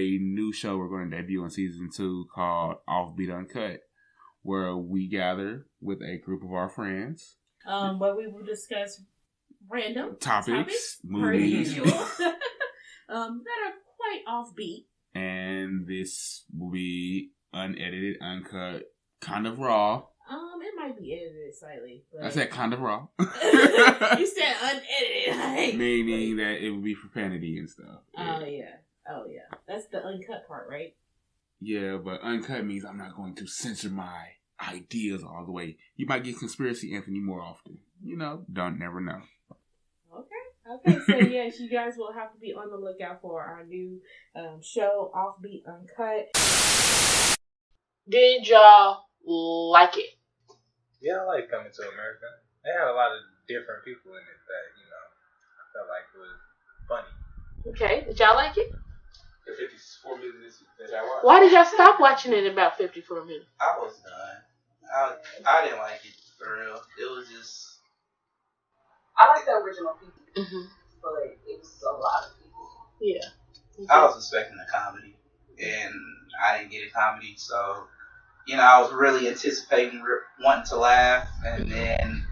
A new show we're going to debut in season 2 called OFFBeat UnCut, where we gather with a group of our friends. Where we will discuss random topics movies, that are quite offbeat. And this will be unedited, uncut, kind of raw. It might be edited slightly. But... I said kind of raw. You said unedited. Meaning that it would be profanity and stuff. Yeah. Oh, yeah. That's the uncut part, right? Yeah, but uncut means I'm not going to censor my ideas all the way. You might get Conspiracy Anthony more often. You know, never know. Okay, so yes, you guys will have to be on the lookout for our new show, OFFBeat UnCut. Did y'all like it? Yeah, I like Coming to America. They had a lot of different people in it that, I felt like was funny. Okay, did y'all like it? The 54 minutes that I watched. Why did y'all stop watching it about 54 minutes? I was done. I didn't like it for real. It was just... I like the original people, but it was a lot of people. Yeah. Okay. I was expecting a comedy, and I didn't get a comedy, so, I was really anticipating wanting to laugh, and then,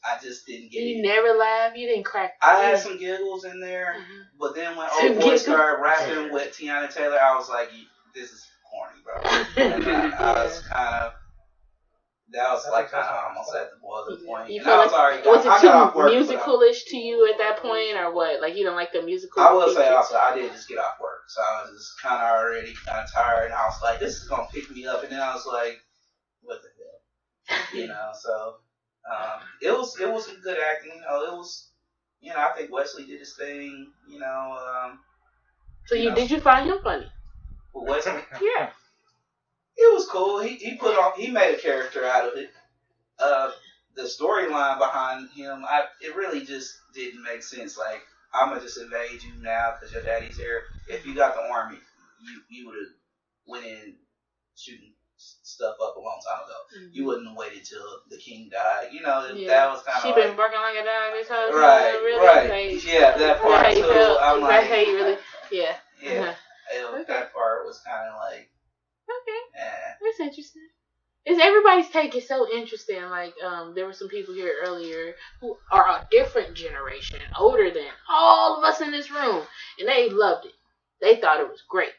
I just didn't get it. You never laughed? You didn't crack? I had some giggles in there, but then when old boy started rapping with Tiana Taylor, I was like, this is corny, bro. And I was kind of... That was like kind of almost at the boiling point. You felt like, was it too musical-ish to you at that point, or what? Like, you don't like the musical? I will say also, I did just get off work, so I was just kind of already kind of tired, and I was like, this is going to pick me up, and then I was like, what the hell? So it was some good acting. It was, I think Wesley did his thing, So did you find him funny? Wesley? Yeah. It was cool. He made a character out of it. The storyline behind him, it really just didn't make sense. Like, I'm gonna just invade you now because your daddy's here. If you got the army, you would have went in shooting stuff up a long time ago. You wouldn't have waited till the king died. That was kind of. She been working like a dog this whole time. Right, really? right. Like, yeah, that part too. I'm like, that's how you really, yeah. Yeah, that part was kind of like. Okay. Yeah. That's interesting. Everybody's take is so interesting. Like, there were some people here earlier who are a different generation, older than all of us in this room, and they loved it. They thought it was great.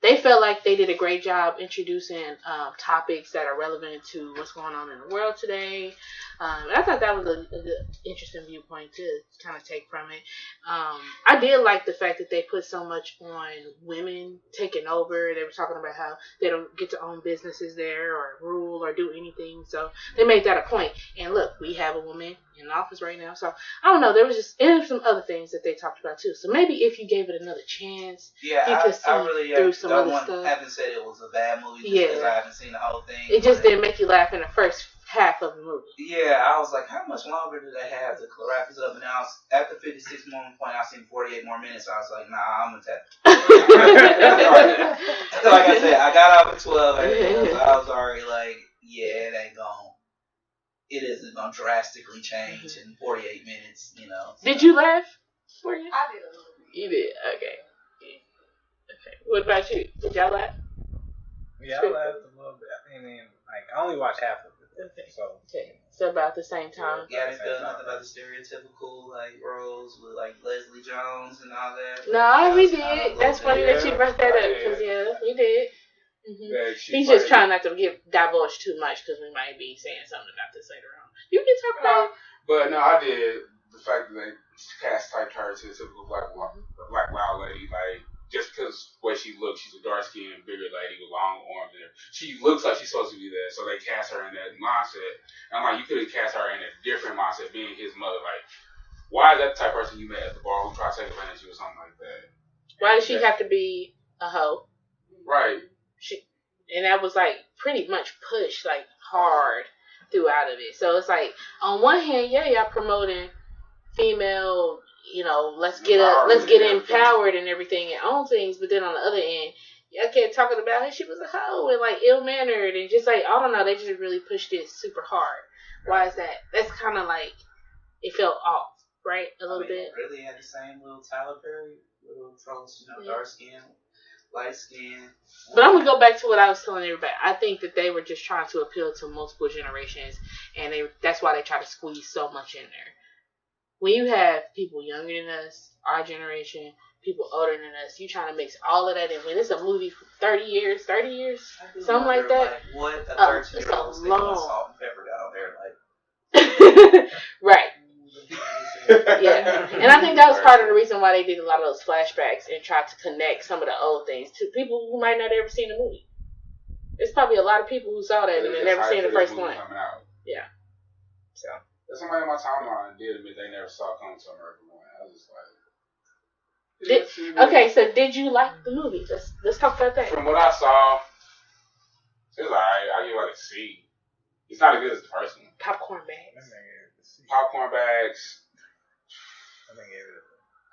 They felt like they did a great job introducing topics that are relevant to what's going on in the world today. I thought that was a good, interesting viewpoint to kind of take from it. I did like the fact that they put so much on women taking over. They were talking about how they don't get to own businesses there or rule or do anything. So they made that a point. And look, we have a woman in office right now. So I don't know. There was some other things that they talked about too. So maybe if you gave it another chance, you could see really through some other stuff. I haven't said it was a bad movie just because I haven't seen the whole thing. It just didn't make you laugh in the first half of the movie. Yeah, I was like, how much longer do they have to wrap this up? And I was at the 56 moment point. I seen 48 more minutes. So I was like, nah, I'm gonna tap. Like I said, I got off at 12 a.m. So I was already like, yeah, it isn't gonna drastically change in 48 minutes. So. Did you laugh? I did a little bit. You did. Okay. Okay. What about you? Did y'all laugh? Yeah, I laughed a little bit. I only watched half of it. Okay. So, so about the same time. Yeah, I didn't feel nothing about the stereotypical roles with Leslie Jones and all that. No, we did. That's funny that you brought that up because we did. Yeah, he's just trying not to divulge too much because we might be saying something about this later on. You can talk about it. But no, I did. The fact that they cast typed her to a typical black loud lady, just because the way she looks, she's a dark-skinned, bigger lady with long arms. And she looks like she's supposed to be that, so they cast her in that mindset. And I'm like, you could have cast her in a different mindset, being his mother. Like, why is that the type of person you met at the bar who tried to take advantage of you or something like that? Why does she have to be a hoe? Right. And that was pretty much pushed hard throughout of it. So it's on one hand, y'all promoting female. Let's get empowered and everything and own things. But then on the other end, y'all kept talking about how she was a hoe and ill-mannered and just I don't know, they just really pushed it super hard. Why is that? That's kind of it felt off, right? A little bit. Really had the same little Tyler Perry, little trolls, dark skin, light skin. But I'm gonna go back to what I was telling everybody. I think that they were just trying to appeal to multiple generations, and that's why they try to squeeze so much in there. When you have people younger than us, our generation, people older than us, you trying to mix all of that in. When it's a movie for 30 years, something like that. What a 13-year-old was thinking when Salt and Pepper got on there, Right. Yeah. And I think that was part of the reason why they did a lot of those flashbacks and tried to connect some of the old things to people who might not have ever seen the movie. There's probably a lot of people who saw that and they never seen the first one. Yeah. So. Somebody in my timeline did admit they never saw Coming to America 1. I was just like... Okay, so did you like the movie? Let's talk about that. From what I saw, it was alright. I give it like a C. It's not as good as the first one. Popcorn bags. Popcorn bags. I think it is.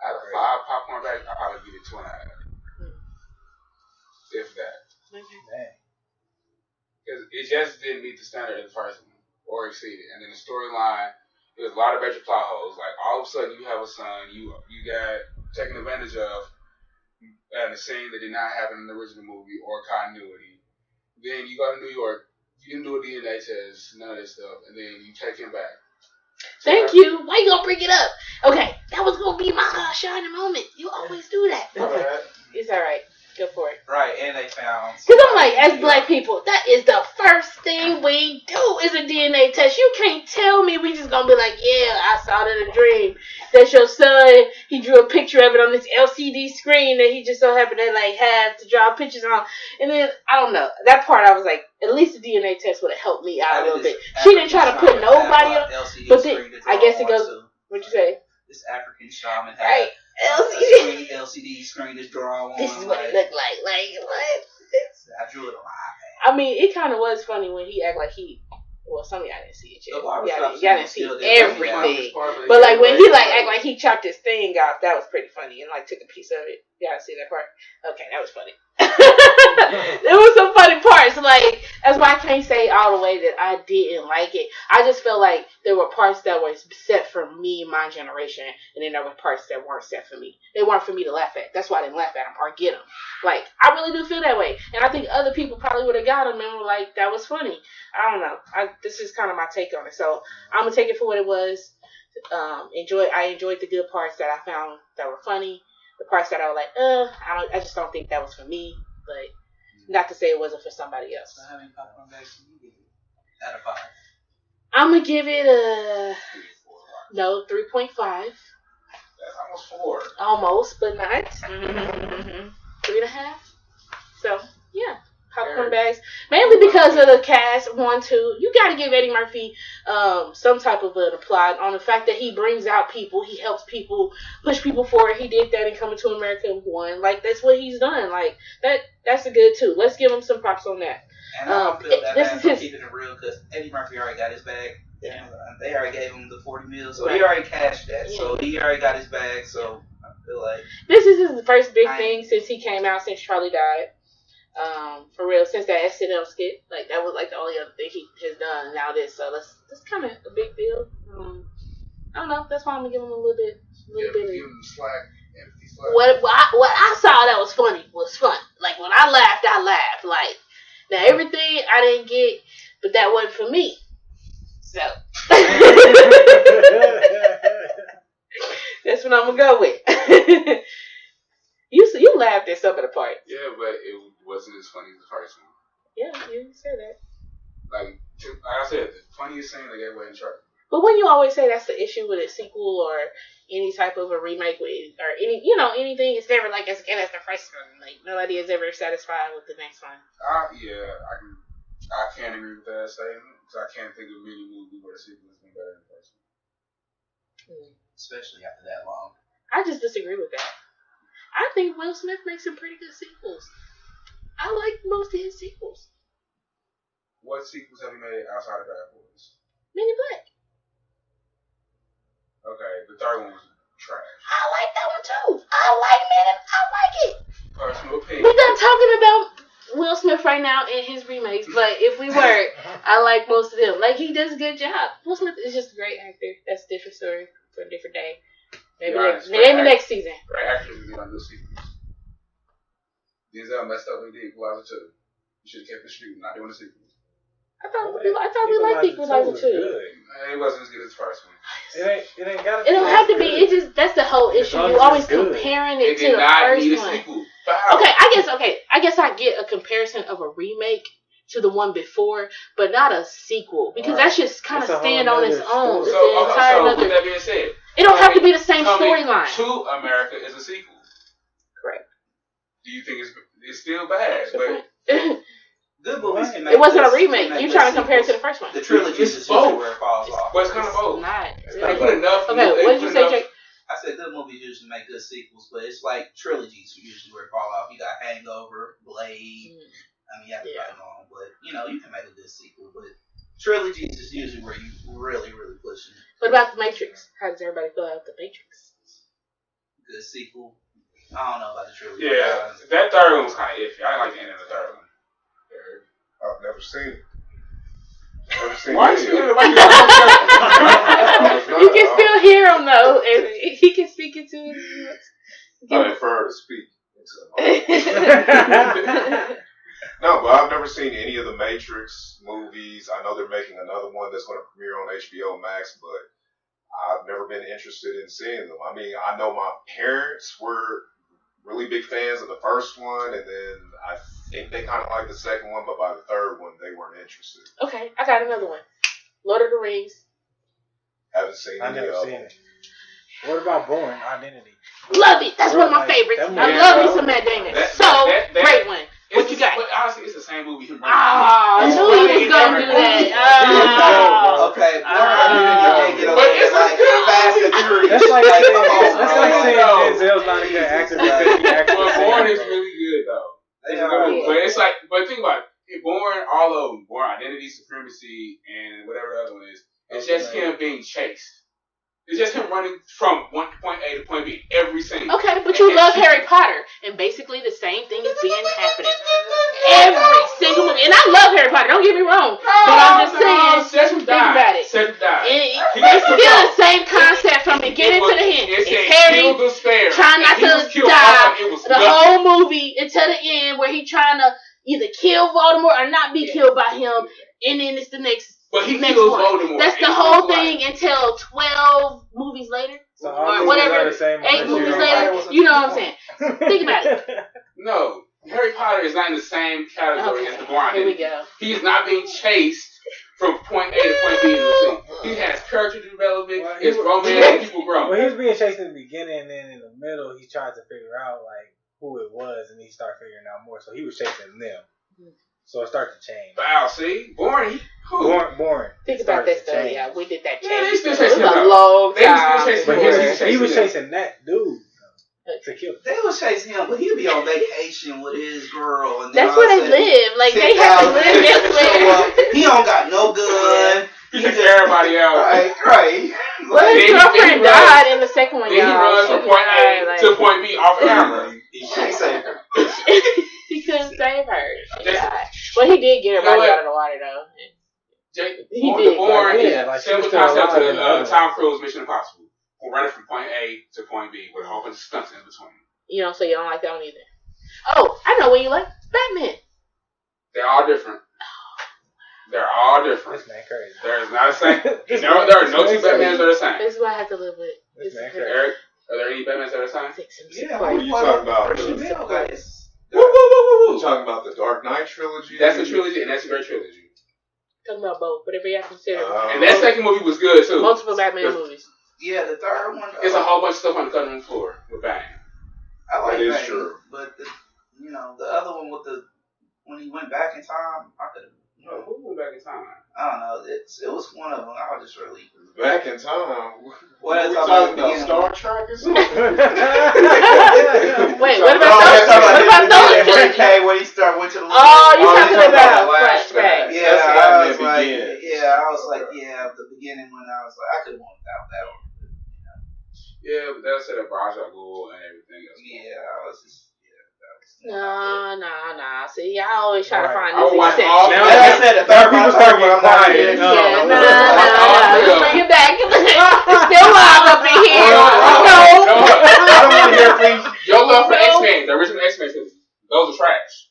Out of 5 popcorn bags, I'll probably give it 2.5. If that. Okay. Because it just didn't meet the standard of the first one. Or exceed it. And then the storyline, there's a lot of major plot holes. Like, all of a sudden, you have a son you got taken advantage of in a scene that did not happen in the original movie or continuity. Then you go to New York, you didn't do a DNA test, none of this stuff, and then you take him back. Thank you. Why you gonna bring it up? Okay, that was gonna be my shining moment. You always do that. Okay. It's alright. Go for it. Right, and they found... Because I'm like, as black people, that is the first thing we do is a DNA test. You can't tell me we just gonna be like, yeah, I saw it in a dream. That's your son. He drew a picture of it on this LCD screen that he just so happened to like have to draw pictures on. And then, I don't know. That part I was like, at least the DNA test would have helped me out a little bit. She didn't try to put nobody on. But then, I guess it goes, what'd you say? This African shaman had right. LCD screen is drawn on. This is what it looked like. Like, what? I drew it on my iPad. I mean, it kind of was funny when he acted like he... Well, some of y'all didn't see it yet. Y'all didn't see everything. But, like, when he, like, acted like he chopped his thing off, that was pretty funny. And, like, took a piece of it. Y'all see that part? Okay, that was funny. There was some funny parts. Like, that's why I can't say all the way that I didn't like it. I just felt like there were parts that were set for me, my generation, and then there were parts that weren't set for me. They weren't for me to laugh at. That's why I didn't laugh at them or get them. Like, I really do feel that way. And I think other people probably would have got them and were like, that was funny. I don't know. This is kind of my take on it. So, I'm going to take it for what it was. I enjoyed the good parts that I found that were funny. The parts that I was like, I just don't think that was for me. But not to say it wasn't for somebody else. So how many popcorn bags can you give it out of 5? I'm going to give it a... No, 3.5. That's almost 4. Almost, but not. 3.5. So, yeah. Popcorn bags. Mainly because of the cast, 1, 2. You got to give Eddie Murphy some type of an applaud on the fact that he brings out people. He helps people, push people forward. He did that in Coming to America 1. Like, that's what he's done. Like, that's a good, too. Let's give him some props on that. And I don't feel that bad for keeping it real because Eddie Murphy already got his bag. Yeah. They already gave him the $40 million, so he already cashed that. Yeah. So he already got his bag, so I feel like... This is his first big thing since he came out, since Charlie died. For real, since that SNL skit, like that was like the only other thing he has done now. So that's kind of a big deal. I don't know. That's why I'm gonna give him a little bit. Give him slack. What I saw that was funny was fun. Like when I laughed. Like now everything I didn't get, but that wasn't for me. So that's what I'm gonna go with. You laughed at some of the parts. Yeah, but it wasn't as funny as the first one. Yeah, you said that. Like I said, the funniest scene they gave away in Charlie. But when you always say that's the issue with a sequel or any type of a remake or anything, it's never like as good as the first one. Like nobody is ever satisfied with the next one. Yeah, I can't agree with that statement because I can't think of many movies where the sequel has been better than the first one. Especially after that long. I just disagree with that. I think Will Smith makes some pretty good sequels. I like most of his sequels. What sequels have you made outside of Bad Boys? Men in Black. Okay, the third one was trash. I like that one too. I like it. Personal opinion. We're not talking about Will Smith right now and his remakes, but if we were, I like most of them. Like he does a good job. Will Smith is just a great actor. That's a different story. for a different day. Maybe next season. Right, actors are gonna do sequels. Denzel messed up when he did Equalizer 2. You should have kept the street, not doing the sequel. I thought we liked Equalizer 2. It wasn't as good as the first one. It ain't gotta be. It don't have to be. It just that's the whole issue. You always comparing it to the first one. Sequel. Okay, I guess I get a comparison of a remake to the one before, but not a sequel because that's just kind of stand on its own. So with that being said, it don't have to be the same storyline. To America is a sequel. Correct. Do you think it's still bad? But good movies can make it wasn't a remake. You trying to compare it to the first one? The trilogy is usually where it falls off. But it's kind of both. Not. Put enough. Okay, what did you say, Jake? I said good movies usually make good sequels, but it's like trilogies usually where it fall off. You got Hangover, Blade. I mean, you have to write them on, but you can make a good sequel. But trilogies is usually where you really, really push it. What about The Matrix? How does everybody feel about The Matrix? Good sequel. I don't know about the trilogy. Yeah, that third one was kind of iffy. I didn't like the end of the third one. I've never seen it. Why you scared of You can still hear him though, and he can speak into it. I prefer to speak into the No, but I've never seen any of the Matrix movies. I know they're making another one that's going to premiere on HBO Max, but I've never been interested in seeing them. I mean, I know my parents were really big fans of the first one, and then I think they kind of liked the second one, but by the third one, they weren't interested. Okay, I got another one. Lord of the Rings. Haven't seen any of them. What about Bourne Identity? Love it. That's one of my favorites. I love me some Matt Damon. Great one. What you got? But honestly, it's the same movie. I knew he was going to do that. Okay, but it's like Fast and Furious. That's like saying Denzel's not a good actor because he actually. Bourne is really good though. But it's like, but think about it. Bourne, all of them, Bourne Identity, Supremacy, and whatever the other one is. It's just him being chased. It's just him running from point A to point B every scene. Okay, but you love Harry Potter, and basically the same thing is happening. Every single movie. And I love Harry Potter, don't get me wrong. But I'm just saying, think about it. It's still the same concept from beginning to the end. It's Harry trying not to die the whole movie until the end where he's trying to either kill Voldemort or not be killed by him, and then it's the next. But he kills Voldemort. That's the whole thing until 12 movies later. So or whatever. 8 movies later. You know what I'm saying? Think about it. No. Harry Potter is not in the same category as the Bourne Identity. Here we go. He is not being chased from point A to point B in the scene. He has character development, his romance, and people grow. Well, he was being chased in the beginning, and then in the middle, he tried to figure out like who it was, and he started figuring out more. So he was chasing them. So it started to change. Wow, see? Boring. Boring. Think about that stuff. Yeah, we did that change. Yeah, they still chasing him. A long time. But he was chasing that dude to kill him. They was chasing him, but he'd be on vacation with his girl. And that's where they live. Like, they have to live elsewhere. He don't got no gun. He takes everybody out. Right. Well, his girlfriend died in the second one, y'all. Then he runs from point A to point B off camera. He can't save her. He couldn't save her. She died. Well, he did get her body out of the water, though. He did. Bourne is similar concept to Tom Cruise Mission Impossible. We're running from point A to point B with a whole bunch of stunts in between. So you don't like that one either. Oh, I know what you like. Batman. They're all different. They're all different. This man crazy. There's not a same. There are no two Batmans that are the same. This is what I have to live with. This man crazy. Eric, are there any Batmans that are the same? Yeah, what are you talking about? Woo! You're talking about the Dark Knight trilogy? That's a trilogy, and that's a great trilogy. Talking about both, whatever you consider. And that second movie was good, too. Multiple Batman movies. Yeah, the third one. It's a whole bunch of stuff on the cutting room floor with Bang. I like that. Bang, Is true. But the other one with when he went back in time, I could have. Who went back in time? I don't know. It was one of them. I was just really back in time. What are we talking about? Star Trek or something? Wait, what about those? Hey, when he went to the. Oh, you talking about flashback? Yeah, I was like, the beginning when I was like, I could have won without that one. Yeah, but that's at a Raja Ghul and everything else. Yeah, I was just. Nah. See, I always try to find this exception. Now I said the third people start getting quiet. Yeah, nah. Bring it back. It's still live up in here. No. I don't want to hear things. Your love for X-Men, the original X-Men films, those are trash.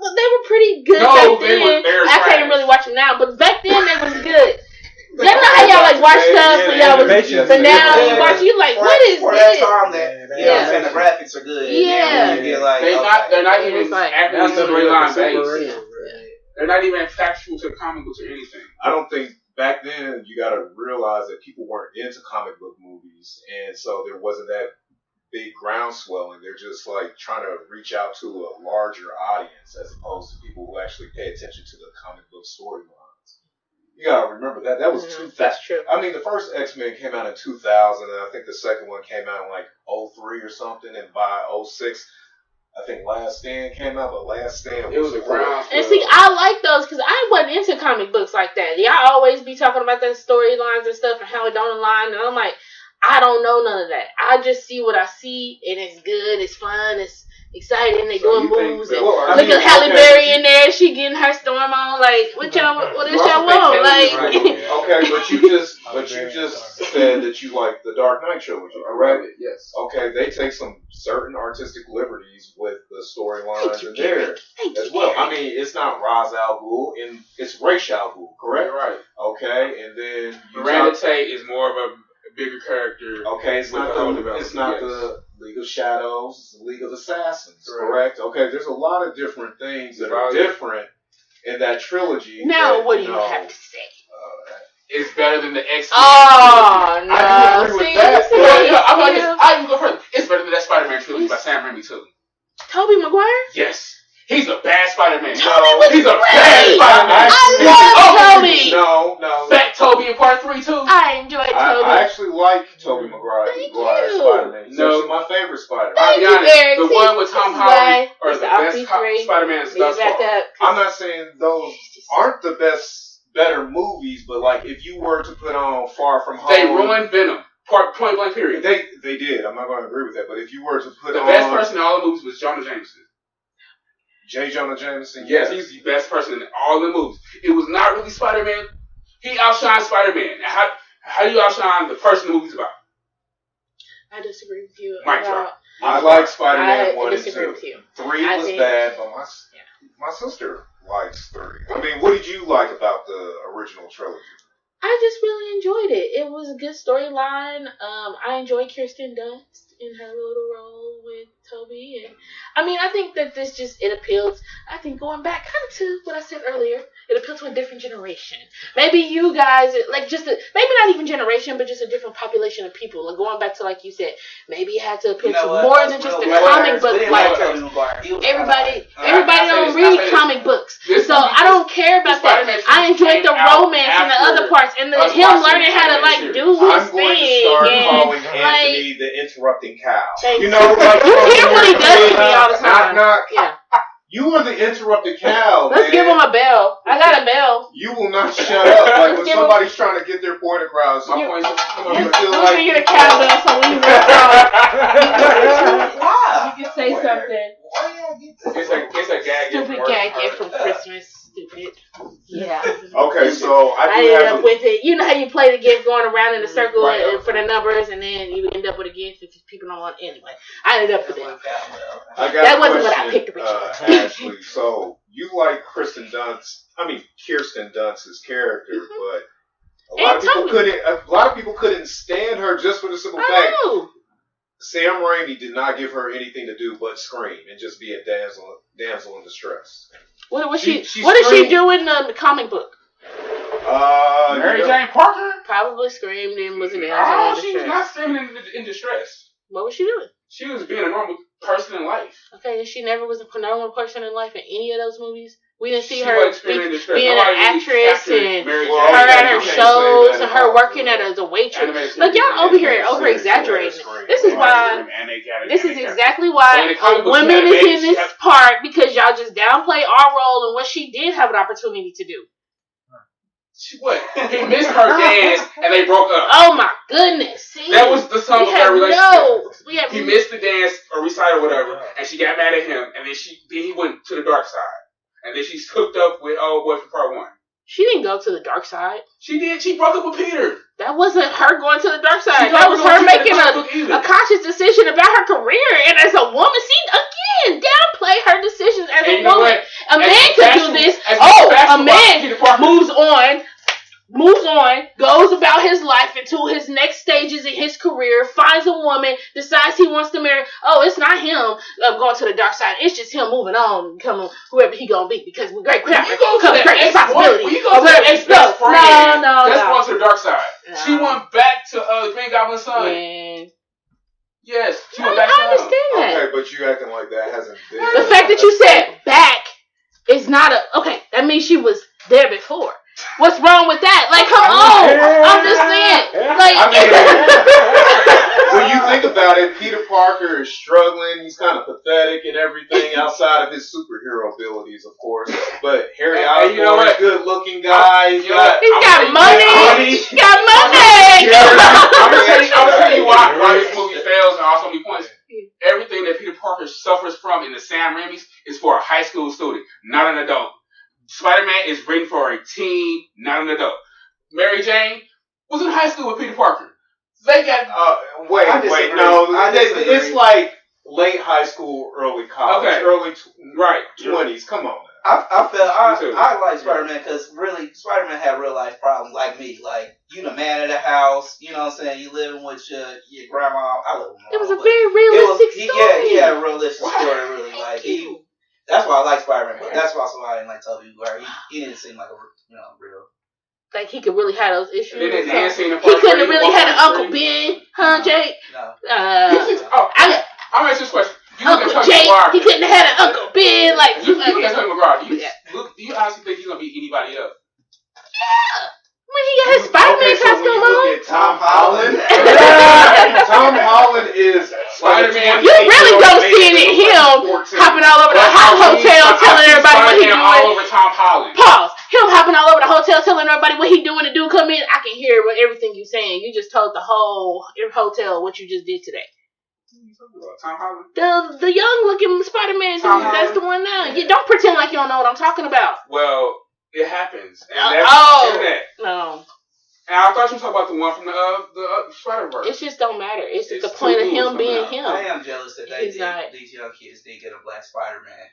Well, they were pretty good back then. I can't really watch them now, but back then they was good. Y'all know how y'all like watch stuff, so y'all was, but now you watch, you like, what is for this? that time that you know what I'm saying, the graphics are good. Yeah. You get like, They're not even acting storyline super based. They're not even factual to comic books or anything. I don't think back then you got to realize that people weren't into comic book movies, and so there wasn't that big groundswell, and they're just like trying to reach out to a larger audience as opposed to people who actually pay attention to the comic book storylines. You gotta remember that was 2000. That's true. I mean, the first X-Men came out in 2000, and I think the second one came out in like 03 or something, and by 06, I think Last Stand came out, but Last Stand was a ground. And see, I like those because I wasn't into comic books like that. Y'all always be talking about the storylines and stuff and how it don't align, and I'm like, I don't know none of that. I just see what I see, and it's good, it's fun, it's exciting. They doing moves, and look at Halle Berry in there. She getting her storm on. Like, what y'all want? Like, okay, but you just said that you like the Dark Knight trilogy, correct? Yes. Okay, they take some certain artistic liberties with the storylines in there as well. I mean, it's not Ra's al Ghul, and it's Ra's al Ghul, correct? Right. Okay, and then Miranda Tate is more of a bigger character. Okay, it's not the League of Shadows, it's the League of Assassins, correct? Okay, there's a lot of different things that are different in that trilogy. Now, what do you have to say? It's better than the X-Men. Oh, no. I agree with that. I even go further. It's better than that Spider-Man trilogy by Sam Raimi too. Tobey Maguire? Yes. He's a bad Spider-Man. No, he's a bad Spider-Man. I love Tobey. No. Fat Tobey in part 3 too. I enjoyed Tobey. I actually like Tobey Maguire Spider-Man. He's actually my favorite Spider-Man. I'll be honest, the one with Tom Holland are the best Spider-Mans thus far. I'm not saying those aren't the better movies, but like if you were to put on Far From Home, they ruined Venom. Point blank period. They did. I'm not going to agree with that. But if you were to put on... The best person in all the movies was Jonah Jameson. J. Jonah Jameson? Yes, he's the best person in all the movies. It was not really Spider-Man. He outshined Spider-Man. How do you outshine the person the movie's about? I disagree with you. Mic drop. I like Spider-Man 1 and 2. I disagree with you. 3 was bad, but my sister likes 3. I mean, what did you like about the original trilogy? I just really enjoyed it. It was a good storyline. I enjoyed Kirsten Dunst in her little role with Tobey, and I mean, I think that this it appeals. I think going back kind of to what I said earlier, it appeals to a different generation. Maybe you guys like maybe not even generation, but just a different population of people. Like going back to like you said, maybe it had to appeal to more than just the comic book. Like everybody don't read comic books, so I don't care about that. I enjoyed the romance and the other parts, and him learning how to like do his thing. I'm going to start calling Anthony the interrupting cow. You know, like you hear what he does to me all the time. Yeah. You are the interrupted cow. Let's give him a bell. I got a bell. You will not shut up. Like when somebody's trying to get their point across, you feel like you get a cow bell so we You can say something. It's a gag. Stupid gag gift from Christmas. Stupid. Yeah. Okay, so I ended up with it. You know how you play the gift going around in a circle for the numbers, and then you end up with a gift if people don't want it anyway. I ended up with it. That wasn't what I picked originally. Ashley, so you like Kirsten Dunst's character, but a lot of people couldn't stand her just for the simple fact Sam Raimi did not give her anything to do but scream and just be a damsel in distress. What did she do in the comic book? Mary Jane Parker? Probably screamed and was an damsel in distress. She was not screaming in distress. What was she doing? She was being a normal person in life. Okay, and she never was a normal person in life in any of those movies? We didn't see her being an actress and her at her shows and her working as a waitress. Like, y'all over here over exaggerating. This is exactly why a woman is in this part, because y'all just downplay our role and what she did have an opportunity to do. He missed her dance and they broke up. Oh my goodness. See? That was the sum of their relationship. He missed the dance or recital or whatever, and she got mad at him, and then he went to the dark side. And then she's hooked up with old boy from part 1. She didn't go to the dark side. She did. She broke up with Peter. That wasn't her going to the dark side. That was her making a conscious decision about her career. And as a woman, she, again, downplay her decisions as a woman. A man could do this. A man moves on, goes about his life into his next stages in his career, finds a woman, decides he wants to marry. Oh, it's not him going to the dark side. It's just him moving on, becoming whoever he gonna be. Because with great power comes great responsibility. When you go to the ex-best friend, that's going to the dark side. No. She went back to Green Goblin's son. Man. Yes, she went back to him. I understand that. Okay, but you acting like that hasn't been. The fact that you said back is not okay. That means she was there before. What's wrong with that? Like, come on. I'm just saying. Like, I mean, when you think about it, Peter Parker is struggling. He's kind of pathetic and everything outside of his superhero abilities, of course. But Harry Osborn, a good-looking guy. He's got money. He's got money. I'm gonna tell you why this movie fails and also many points. Everything that Peter Parker suffers from in the Sam Raimi's is for a high school student, not an adult. Spider-Man is written for a teen, not an adult. Mary Jane was in high school with Peter Parker. They got... wait, no. It's like late high school, early college. Okay. Early 20s. Come on. I like Spider-Man because really, Spider-Man had real life problems like me. Like, you the man of the house, you know what I'm saying? You living with your grandma. I live with my mom. It was a very realistic story. Yeah, he had a realistic story, really. Like, that's why I like Spider-Man, but that's why I didn't like Tobey Maguire. He didn't seem like a real. Like he could really have those issues. He couldn't have really had an Uncle Ben, huh, Jake? No. I'm asking this question. Uncle Jake, he couldn't have had an Uncle Ben. Like you look at Tobey Maguire. Do you honestly think he's gonna beat anybody up? Yeah. When he got his Spider-Man costume on. Tom Holland. Tom Holland is Spider-Man. You really don't see it in him hopping all over the hotel telling everybody what he doing. All over Tom Holland. Pause. Him hopping all over the hotel telling everybody what he doing. The dude come in. I can hear everything you saying. You just told the whole hotel what you just did today. Tom Holland? The young looking Spider-Man dude. That's the one now. You don't pretend like you don't know what I'm talking about. Well, it happens. And that's internet. No. And I thought you were talking about the one from the Spider-Verse. It just don't matter. It's just the point of him being him. I am jealous that these young kids didn't get a black Spider-Man.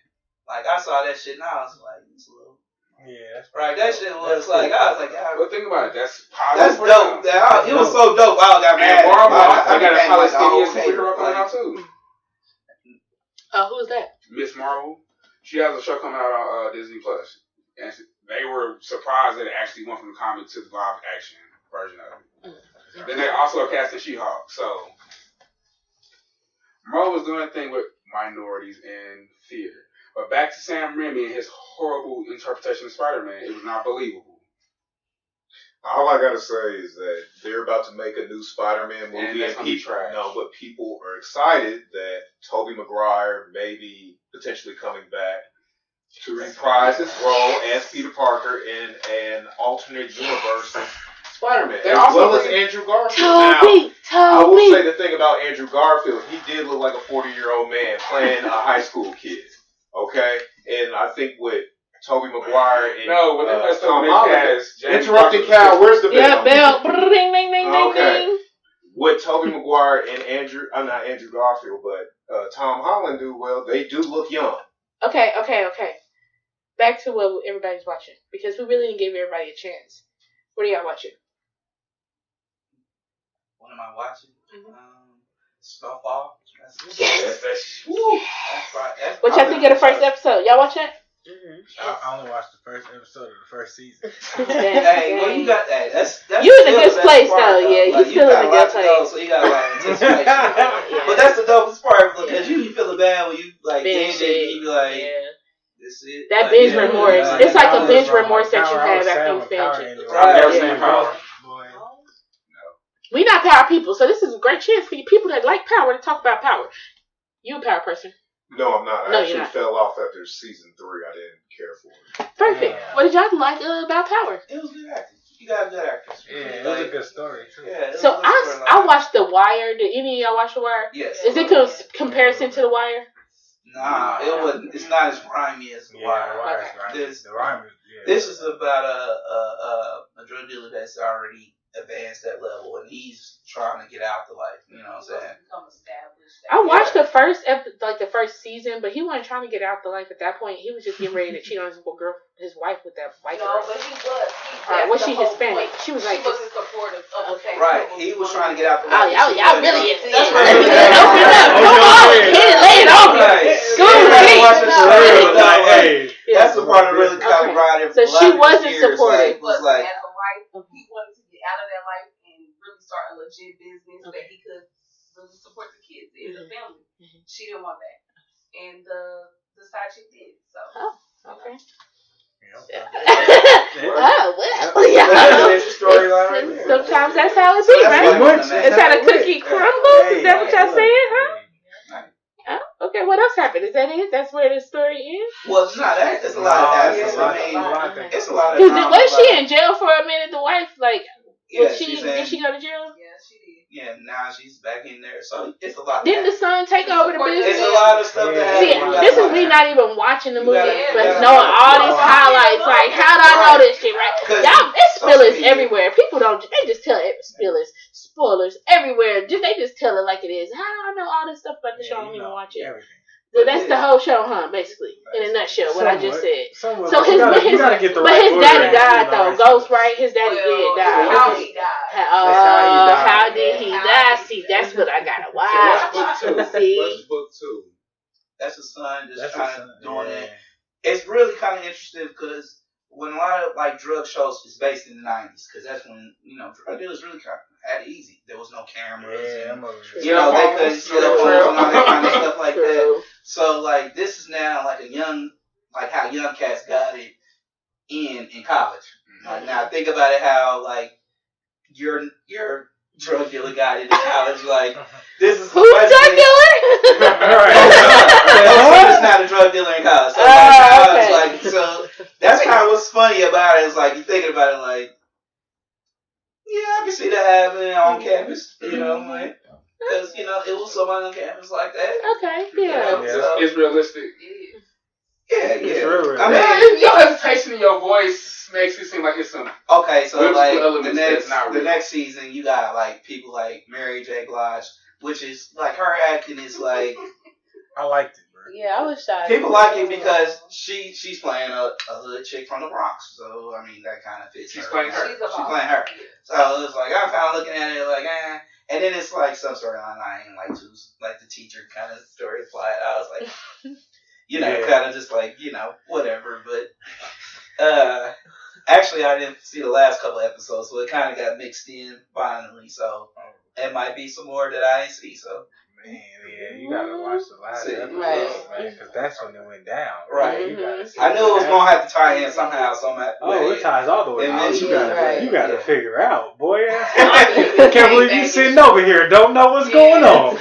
Like, I saw that shit now. I was like, it's a little... Yeah, that's right. That shit was like, I was like, yeah. But think about it. That's positive. That's dope. It was so dope. I got mad. And Marvel, I got a Palestinian superhero coming out too. Who's that? Miss Marvel. She has a show coming out on Disney Plus. And they were surprised that it actually went from the comic to the live action version of it. Then they also are casting She-Hulk. So Marvel was doing a thing with minorities in theater. But back to Sam Raimi and his horrible interpretation of Spider-Man, it was not believable. All I gotta say is that they're about to make a new Spider-Man movie, and that's gonna be trash. No, but people are excited that Tobey Maguire may be potentially coming back to reprise his role as Peter Parker in an alternate universe Spider-Man, as well as Andrew Garfield. I will say the thing about Andrew Garfield, he did look like a 40-year-old man playing a high school kid. Okay? And I think with Tobey Maguire and Tom Holland, interrupting Cal, where's the bell? Yeah, bell. Ding, ding, ding, okay. ding. With Tobey Maguire and not Andrew Garfield, but Tom Holland they do look young. Okay. Back to what everybody's watching, because we really didn't give everybody a chance. What are y'all watching? What am I watching? Snowfall. Yes. What y'all think of the first episode? Y'all watch that? Mm-hmm. I only watched the first episode of the first season. Hey, well, you got that. That's you in a good place though. Yeah, you still in a good place. So you got a lot of anticipation. But that's the dopest part because you be feeling bad when you like binge it. You be like, this is that binge remorse. It's like a binge remorse that you have after you binge it. I've never seen Power. We not power people, so this is a great chance for you people that like power to talk about power. You a power person? No, I'm not. I actually fell off after season 3. I didn't care for it. Perfect. Yeah. What did y'all like about Power? It was good acting. You got a good actress. Yeah, it was a good story too. Yeah, so I watched The Wire. Did any of y'all watch The Wire? Yes. Is it comparison to The Wire? Nah, it wasn't. It's not as grimy as The Wire. The Wire is grimy. This is about a drug dealer that's already advanced that level, and he's trying to get out the life. You know what I'm saying? I watched the first the first season, but he wasn't trying to get out the life at that point. He was just getting ready to cheat on his wife with that white girl. No, but he was. Was she Hispanic? She was like. She wasn't supportive of the fact. Right. He was trying to get out the life. Y'all really is. That's Open up. Come on. Lay it on me. That's the part that really kind of brought him. So she wasn't supportive. Was like, as a wife, he wanted to get out of that life and really start a legit business that he could really support the kids and the family. She didn't want that, and the side chick did. So okay. Sometimes that's how it be, right? That's how the cookie crumbles. Is that what y'all saying, huh? Okay, what else happened? Is that it? That's where the story ends? Well, it's not that. It's a lot of that. It's a lot of Was she in jail for a minute, the wife? Like, did she go to jail? yeah, she did. Yeah, now she's back in there. So it's a lot. Didn't the son take over the business? It's a lot of stuff that See, happens. this is me not even watching the movie, but knowing all these highlights. Like, how do I know this shit, right? Y'all, it's spoilers everywhere. People they just tell it, spoilers everywhere. They just tell it like it is. How do I know all this stuff about the show? I don't even watch it. So that's the whole show, huh? Basically, in a nutshell, what I just said. So his daddy died though. Ghost, right? His daddy did die. How he died. How did he die? See, that's what I gotta watch. See, book 2. That's the son just kind of doing it. It's really kind of interesting because when a lot of like drug shows is based in the 90s, because that's when drug dealers really kind of had it easy. There was no cameras, and they couldn't set up and all that kind of stuff like that. So like this is now like how young cats got it in college. Like, now think about it, how like your drug dealer got it in college. Like this is who's drug dealer? It's not a drug dealer in college. So, so that's kind of what's funny about it. Is like you thinking about it, like I can see that happening on campus. Like because it was somebody on campus like that. Okay, yeah. It's realistic. Yeah. Real. I mean, your hesitation in your voice makes it seem like it's some. Okay, so like the next season, you got like people like Mary J. Blige, which is like her acting is like. I liked it, bro. Yeah, I was shy. People like it because she's playing a hood chick from the Bronx, so I mean that kind of fits. She's playing her. She's playing her. So it's like I'm kind of looking at it like and then it's like some storyline I ain't like to like the teacher kind of story plot. I was like, kind of just like whatever. But actually I didn't see the last couple episodes, so it kind of got mixed in finally. So it might be some more that I ain't see. So. Man, you gotta watch the last episode, man, because that's when it went down. Right. You gotta see I knew it was gonna have to tie in somehow. It ties all the way in. You gotta figure out, boy. I can't believe you sitting over here, don't know what's going on.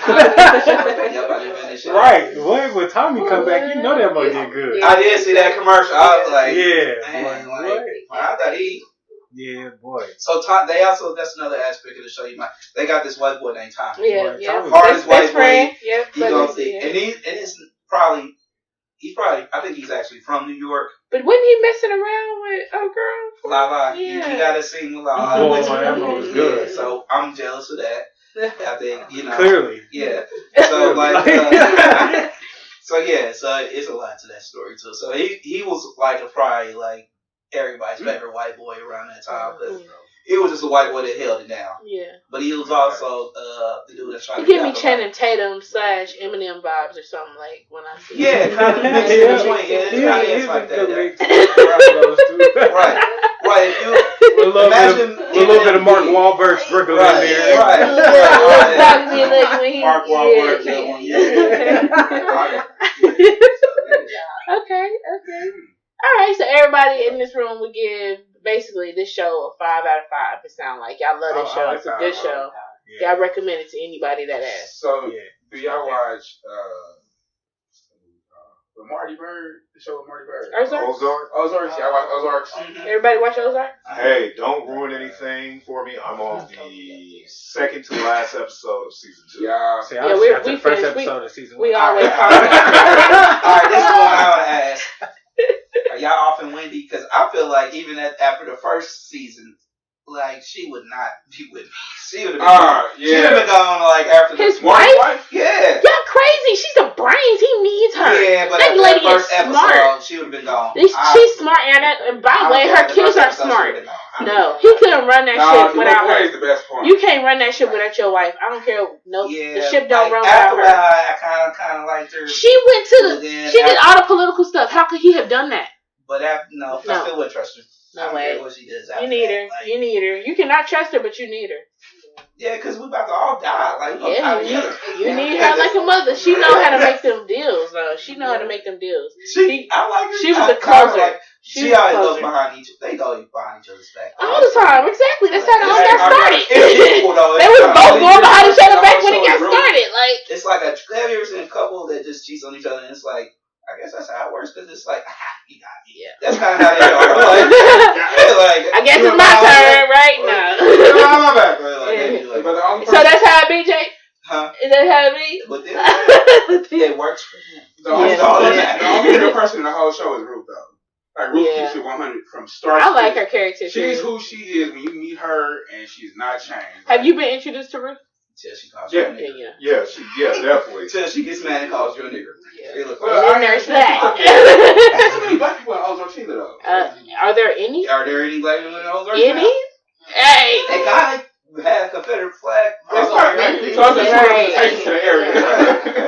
Right. Boy, when Tommy come back, you know that might get good. I did see that commercial. I was like, I thought he. Yeah, boy. So they also, that's another aspect of the show. They got this white boy named Tommy. Yeah. Hardest white boy. Yeah. He gonna see, and he's probably, I think he's actually from New York. But wasn't he messing around with a girl? Lala. Yeah. He got a scene with Lala. Boy, that was good. So I'm jealous of that. I think, Clearly. Yeah. So like, so it's a lot to that story too. So he was like probably like everybody's favorite white boy around that time. But it was just a white boy that held it down. Yeah. But he was also the dude that's trying to get give me Channing Tatum / Eminem vibes or something like when I see him. Kind of mixed in between. Yeah, it kind of is like that. Right. If you imagine a little bit of Mark Wahlberg sprinkled in there. Right. Mark Wahlberg. Okay. All right, so everybody in this room would give basically this show a 5 out of 5. It sounds like y'all love this show. It's a good show. Yeah. Y'all recommend it to anybody that asks. So, do y'all watch the Marty Bird? The show with Marty Bird? Ozark? Yeah, I watch Ozarks. Everybody watch Ozark? Hey, don't ruin anything for me. I'm on the second to last episode of season 2. Yeah, we got the first episode of season 1. We always talk about she would not be with me. She would have been, She would have been gone like after his the wife. Yeah. Y'all crazy. She's the brains. He needs her. Yeah, but that after lady that first is smart. episode, she would have been gone. She's smart, and by the way, her kids are smart. No, he couldn't run that ship without her. The best part. You can't run that ship without your wife. I don't care. No, the ship don't run after without her. I kind of liked her. She went to she did all the political stuff. How could he have done that? But I still wouldn't trust her. No way. What she does You need her. Like, you need her. You cannot trust her, but you need her. Yeah, because we about to all die. Like, you need her like a mother. She know how to make them deals, though. She know how to make them deals. I like her. She was a closer. Like, she always goes behind each other. They go behind each other's back. All the time. Exactly. That's how it all got started. It's equal, though. They was both going behind each other back when it got started. Like, it's like have you ever seen a couple that just cheats on each other and it's like, I guess that's how it works because it's like, he got me. Yeah. That's kind of how they are. Like, I guess it's my turn right now. My back. So that's how it be, Jay? Huh? Is that how it be? But then it works for him. The only real person in the whole show is Ruth, though. Like, Ruth keeps it 100 from start to I like her character. She's who she is when you meet her, and she's not changed. Have you been introduced to Ruth? Till she calls you a nigger. Yeah, definitely. Till she gets mad and calls you a nigger. Well, I nurse that. There's so many black people in Ozark either, though. Are there any? Are there any black people in Ozark? Any? Hey. They kind of had a Confederate flag.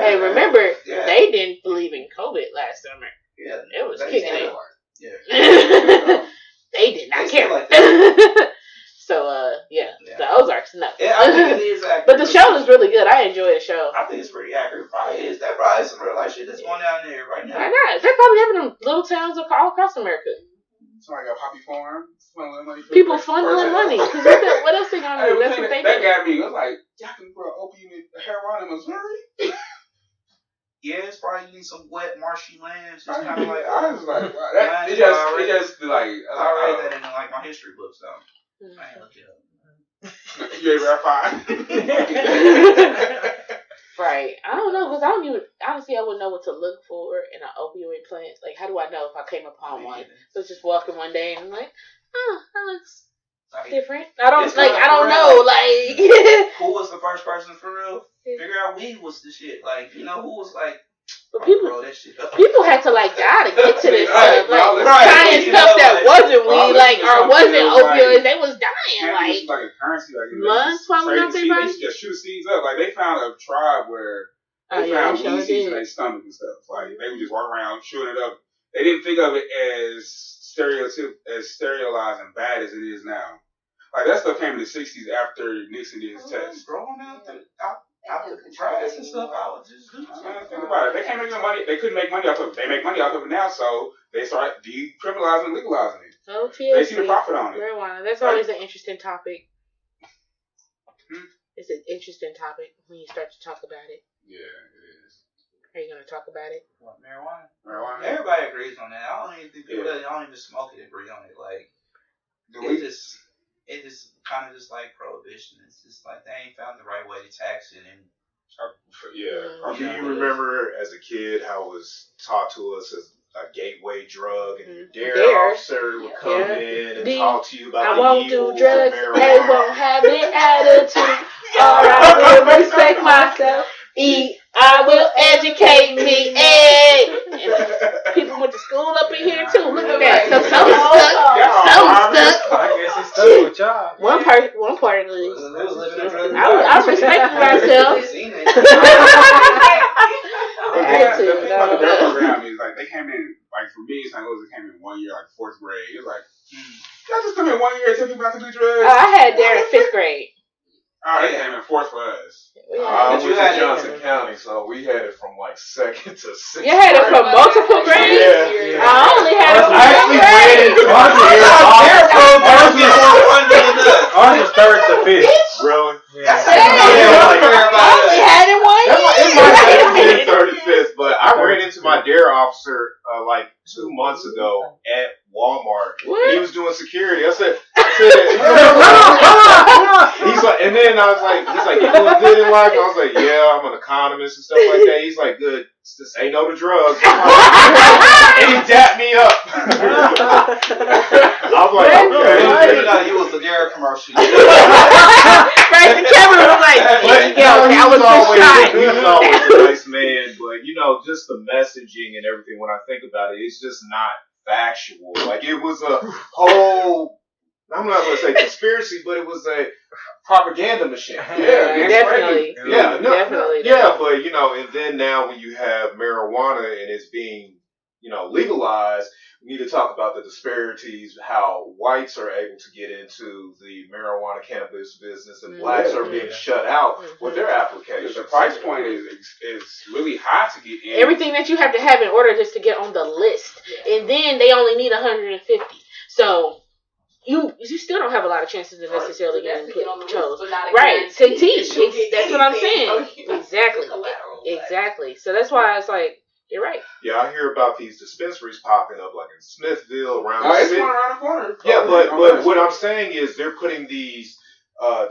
Hey, remember, they didn't believe in COVID last summer. Yeah. It was kicking it. Yeah. They did not care. Like that. So, the Ozark's nuts. Yeah, I think it is accurate. But the show is really good. I enjoy the show. I think it's pretty accurate. That probably is some real life shit that's going down there right now. Why not? They're probably having them little towns all across America. Somebody got Poppy Farm, funneling money. People funneling money. Cause what else they gonna do? That's what they do. That got me. I was like, y'all can grow opium and heroin in Missouri? Yeah, it's probably need some wet, marshy land. Just kind of like, I was like, wow. It just like, I read that in like my history books, though. I ain't looked it up. You ain't verified. Right. I don't know, because honestly, I wouldn't know what to look for in an opioid plant. Like, how do I know if I came upon one? So just walking one day and I'm like, that looks different. I don't know. Like, who was the first person for real? Figure out weed was the shit. Like, who was like, but people had to like die to get to this stuff. Like trying stuff that wasn't weed, like or wasn't opioids. They was dying. Like a currency, like months swallowing up their body. They just shoot seeds up. Like they found a tribe where they found weed seeds in their stomach and stuff. Like they would just walk around shooting it up. They didn't think of it as sterilized and bad as it is now. Like that stuff came in the '60s after Nixon did his test. Growing out the trash and stuff, I would just do something. Think about it. They can't make no money. They couldn't make money off of it. They make money off of it now, so they start decriminalizing and legalizing it. They see the profit on it. Marijuana. That's always an interesting topic. It's an interesting topic when you start to talk about it. Yeah, it is. Are you going to talk about it? What, marijuana? Marijuana. Everybody agrees on that. I don't even think people that don't even smoke it agree on it. Like, it just kind of just like prohibition. It's just like they ain't found the right way to tax it. And do you remember as a kid how it was taught to us as a gateway drug, and your dare officer would come in and talk to you about the evils of marijuana? They won't have the attitude. Or I will respect myself. I will educate me. And people went to school up in here too. Look at that. So something stuck. I guess it stuck with y'all. One part of it. I respect myself. The thing about the drug program is like they came in, like for me, St. Louis, it came in 1 year, like 4th grade. It was like, y'all just come in 1 year and tell people not to do drugs. I had there in 5th grade. Oh, they came in 4th for us. I went to Johnson County, so we had it from like 2nd to 6th. You had it from multiple grades? Yeah. I only had it from 1st grade. Ours was 3rd to 5th. Really? Yeah. I only had it 1 year. It might have been 3rd to 5th, but I I ran into my dare officer like 2 months ago at Walmart. What? And he was doing security. I said, he's like, and then I was like, he's like, you doing good in life? And I was like, yeah, I'm an economist and stuff like that. He's like, good. Just say no to drugs. And he dapped me up. I was like, okay. You know, you was a dare commercial. Right, the camera was like, He was always a nice man, but you know, just the messaging and everything. When I think about it, it's just not factual. Like it was a whole. I'm not going to say conspiracy, but it was a propaganda machine. Yeah, definitely. Yeah, but you know, and then now when you have marijuana and it's being, you know, legalized, we need to talk about the disparities, how whites are able to get into the marijuana cannabis business and blacks are being shut out with their applications. The price point is really high to get in. Everything that you have to have in order just to get on the list, and then they only need 150. So. You still don't have a lot of chances of necessarily getting chose. Right. To teach. That's what I'm saying. Exactly. So that's why it's like, you're right. Yeah, I hear about these dispensaries popping up like in Smithville, around it's one around the corner. Yeah, but what I'm saying is they're putting these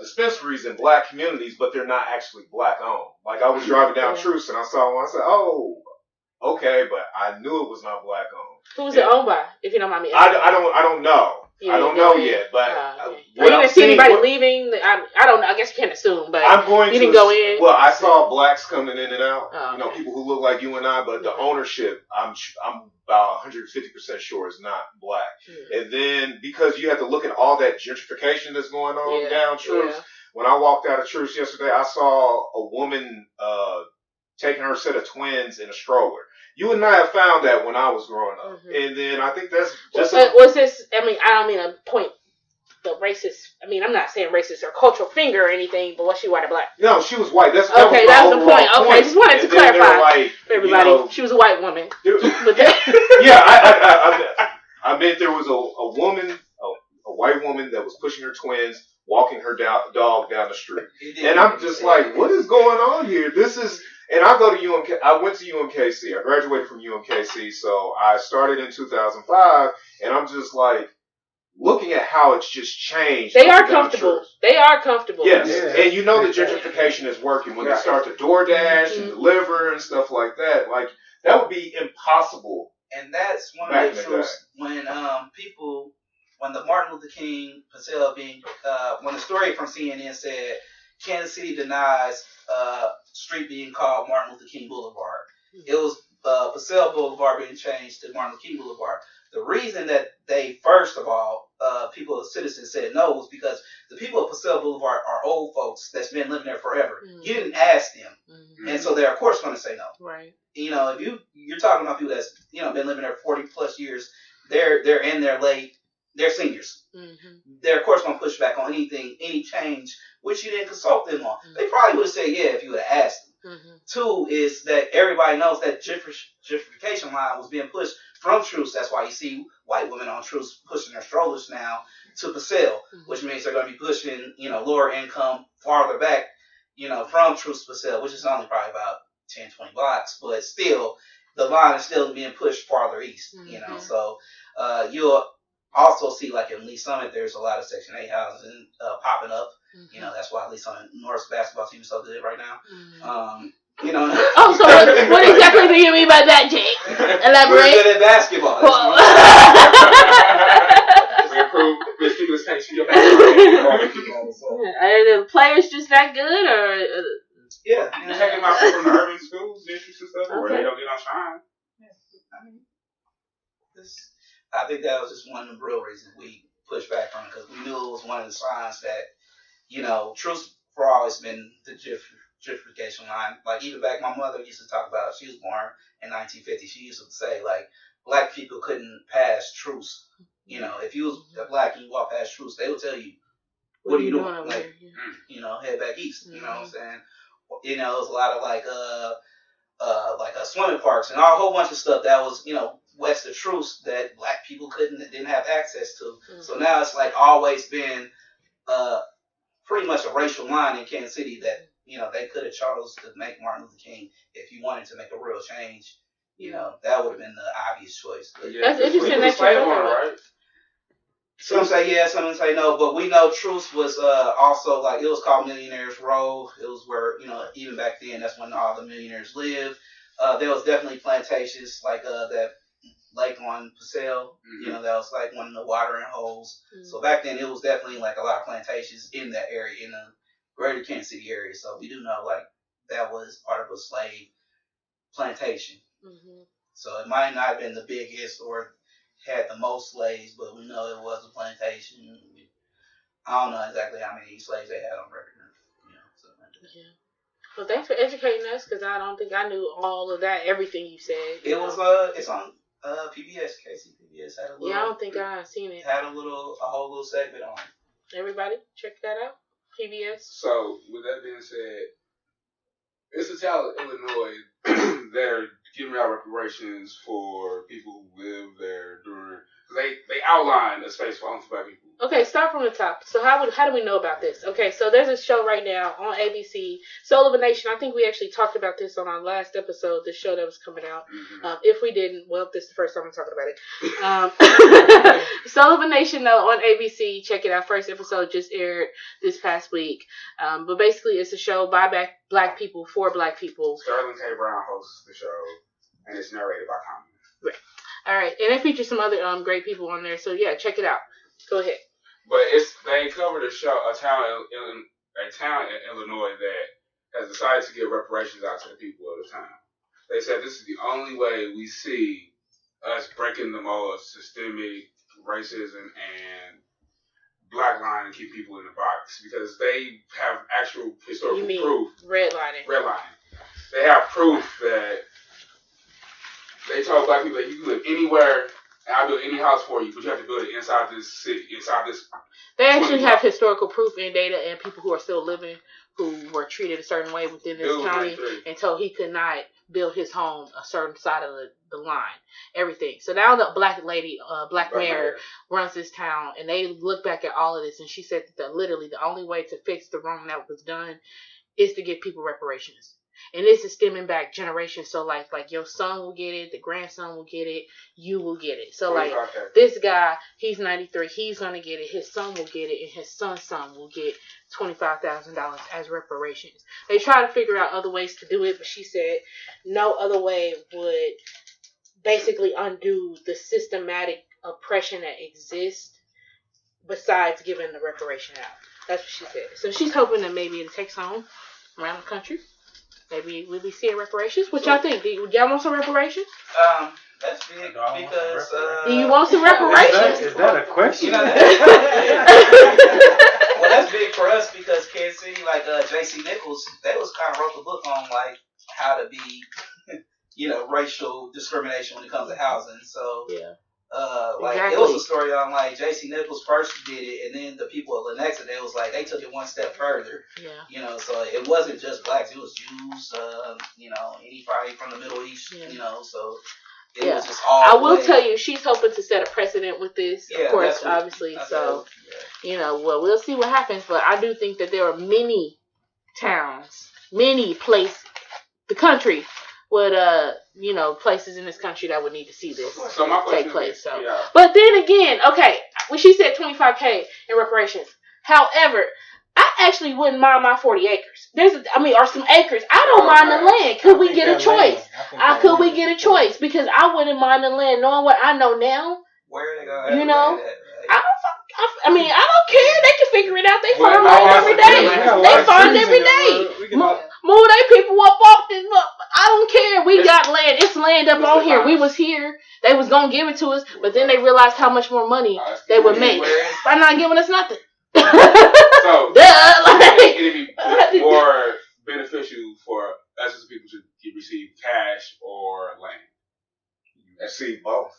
dispensaries in black communities, but they're not actually black owned. Like I was driving down Truce and I saw one. I said, oh, okay, but I knew it was not black owned. Who's it owned by, if you don't mind me asking? I don't know. I don't know yet, but you didn't see anybody leaving. I don't know. I guess you can't assume, but you didn't go in. Well, I saw blacks coming in and out. You know, people who look like you and I, but the ownership, I'm about 150% sure is not black. And then because you have to look at all that gentrification that's going on down Truce. When I walked out of Truce yesterday, I saw a woman taking her set of twins in a stroller. You and I have found that when I was growing up. And then I think that's just... was this... I mean, I don't mean to point the racist... I mean, I'm not saying racist or cultural finger or anything, but was she white or black? No, she was white. That was the point. Okay, just wanted to clarify for everybody. You know, she was a white woman. I meant there was a woman, a white woman that was pushing her twins, walking her dog down the street. And I'm just like, what is going on here? This is... And I go to UMK. I went to UMKC. I graduated from UMKC, so I started in 2005. And I'm just like looking at how it's just changed. They are comfortable. Yes, and you know the gentrification is working when they start to DoorDash and deliver and stuff like that. Like that would be impossible. And that's one of the truths when when the Martin Luther King Purcell when the story from CNN said Kansas City denies street being called Martin Luther King Boulevard. It was Purcell Boulevard being changed to Martin Luther King Boulevard. The reason that they, first of all, citizens said no was because the people of Purcell Boulevard are old folks that's been living there forever. You didn't ask them. And so they're, of course, going to say no. Right. You know, if you're talking about people that's, you know, been living there 40 plus years, they're in their they're seniors. They're, of course, going to push back on any change, which you didn't consult them on. They probably would have said yeah if you would have asked them. Two is that everybody knows that gentrification line was being pushed from Truce. That's why you see white women on Truce pushing their strollers now to Purcell, which means they're going to be pushing, you know, lower income farther back, you know, from Truce to Purcell, which is only probably about 10, 20 blocks, but still, the line is still being pushed farther east, you know. So you'll also see, like in Lee Summit, there's a lot of Section 8 housing popping up. You know, that's why Lee Summit North's basketball team is so good right now. You know. Oh, so what exactly do you mean by that, Jake? Elaborate. We're good at basketball. We improve this people's taste for your Are the players just that good, or? Yeah, you taking my from the urban schools, districts and stuff, where they don't get on shine. I think that was just one of the real reasons we pushed back on it, because we knew it was one of the signs that, you know, Truce for always been the gentrification line. Like, even back, my mother used to talk about, she was born in 1950, she used to say, like, black people couldn't pass Truce. You know, if you was black and you walk past Truce, they would tell you, what are you doing? Like, you know, head back east. You know what I'm saying? You know, it was a lot of like swimming parks and a whole bunch of stuff that was, you know, west of Truce that black people didn't have access to. So now it's like always been pretty much a racial line in Kansas City that, you know, they could have chose to make Martin Luther King if you wanted to make a real change You know, that would have been the obvious choice. But that's interesting that you're right? Some say yes, some say no, but we know Truce was also like, it was called Millionaire's Row. It was where, you know, even back then, that's when all the millionaires lived. There was definitely plantations like that lake on Paseo, you know, that was like one of the watering holes. So back then, it was definitely like a lot of plantations in that area, in the greater Kansas City area. So we do know like that was part of a slave plantation. So it might not have been the biggest or had the most slaves, but we know it was a plantation. I don't know exactly how many slaves they had on record. You know, something like that. Yeah. Well, thanks for educating us, because I don't think I knew all of that, everything you said. It was it's on PBS. KCPBS had a little. Yeah, I don't think I've seen it. Had a whole little segment on it. Everybody, check that out. PBS. So, with that being said, it's a town in Illinois. They're giving out reparations for people who live there during. They outline a space for black people. Okay, start from the top. So how do we know about this? Okay, so there's a show right now on ABC, Soul of a Nation. I think we actually talked about this on our last episode, the show that was coming out. If we didn't, well, this is the first time I'm talking about it. Soul of a Nation, though, on ABC. Check it out. First episode just aired this past week. But basically, it's a show by black people for black people. Sterling K. Brown hosts the show, and it's narrated by Common. Right. All right, and it features some other great people on there. So yeah, check it out. Go ahead. But they covered a town in Illinois that has decided to give reparations out to the people of the town. They said this is the only way we see us breaking the mold of systemic racism and blacklining and keep people in the box, because they have actual historical proof. Redlining. They have proof that they told black people that you can live anywhere. And I'll build any house for you, but you have to build it inside this city, inside this. They actually have historical proof and data, and people who are still living who were treated a certain way within this county and told he could not build his home a certain side of the line. Everything. So now the black mayor runs this town, and they look back at all of this, and she said that literally the only way to fix the wrong that was done is to give people reparations. And this is stemming back generations. So like your son will get it, the grandson will get it, you will get it. So like this guy, he's 93, he's gonna get it, his son will get it, and his son's son will get $25,000 as reparations. They try to figure out other ways to do it, but she said no other way would basically undo the systematic oppression that exists besides giving the reparation out. That's what she said. So she's hoping that maybe it takes on around the country. Maybe we'll be seeing reparations. What y'all think? Y'all want some reparations? That's big because... Do you want some reparations? Is that a question? You know, well, that's big for us because Kansas City, like J.C. Nichols, they was kind of wrote the book on like how to be, racial discrimination when it comes to housing. So... yeah. It was a story on like J.C. Nichols first did it, and then the people at Lenexa, they was like they took it one step further. Yeah. So it wasn't just blacks; it was Jews. Anybody from the Middle East. So it was just all. I will tell you, she's hoping to set a precedent with this. Yeah, of course, obviously. So well, we'll see what happens. But I do think that there are many towns, many places, the country. Would places in this country that would need to see this take place. But then again, okay, when she said $25,000 in reparations, however, I actually wouldn't mind my 40 acres. Or some acres. I don't mind the land. Could we get a choice? Could we get a choice? Because I wouldn't mind the land, knowing what I know now. Where are they going? I don't care. They can figure it out. They find land every day. They find every day. Move they people up off this. Look, I don't care. We got land. It's land up on here. We was here. They was gonna give it to us, but then they realized how much more money they would make by not giving us nothing. So it'd be more beneficial for us as people to receive cash or land. Receive both.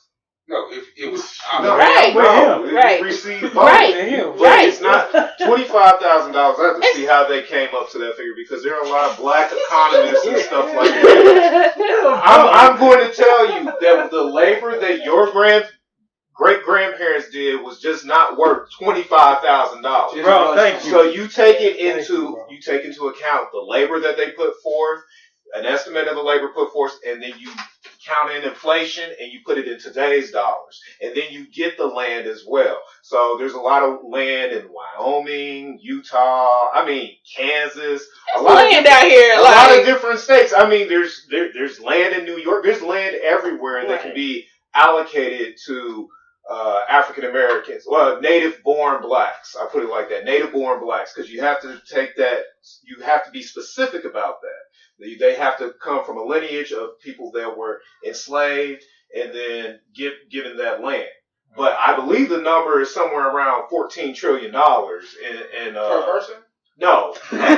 No, if it was receive both. Right. It's not $25,000. I have to see how they came up to that figure because there are a lot of black economists and stuff like that. I'm going to tell you that the labor that your great grandparents did was just not worth $25,000. Bro, thank you. So you take into account the labor that they put forth, an estimate of the labor put forth, and then you count in inflation and you put it in today's dollars. And then you get the land as well. So there's a lot of land in Wyoming, Utah, Kansas. A land out here. A lot of different states. There's land in New York. There's land everywhere that can be allocated to African Americans. Well, native-born blacks. I put it like that. Native-born blacks. Because you have to take that, you have to be specific about that. They have to come from a lineage of people that were enslaved and then given that land. But I believe the number is somewhere around $14 trillion in per person? No. Overall,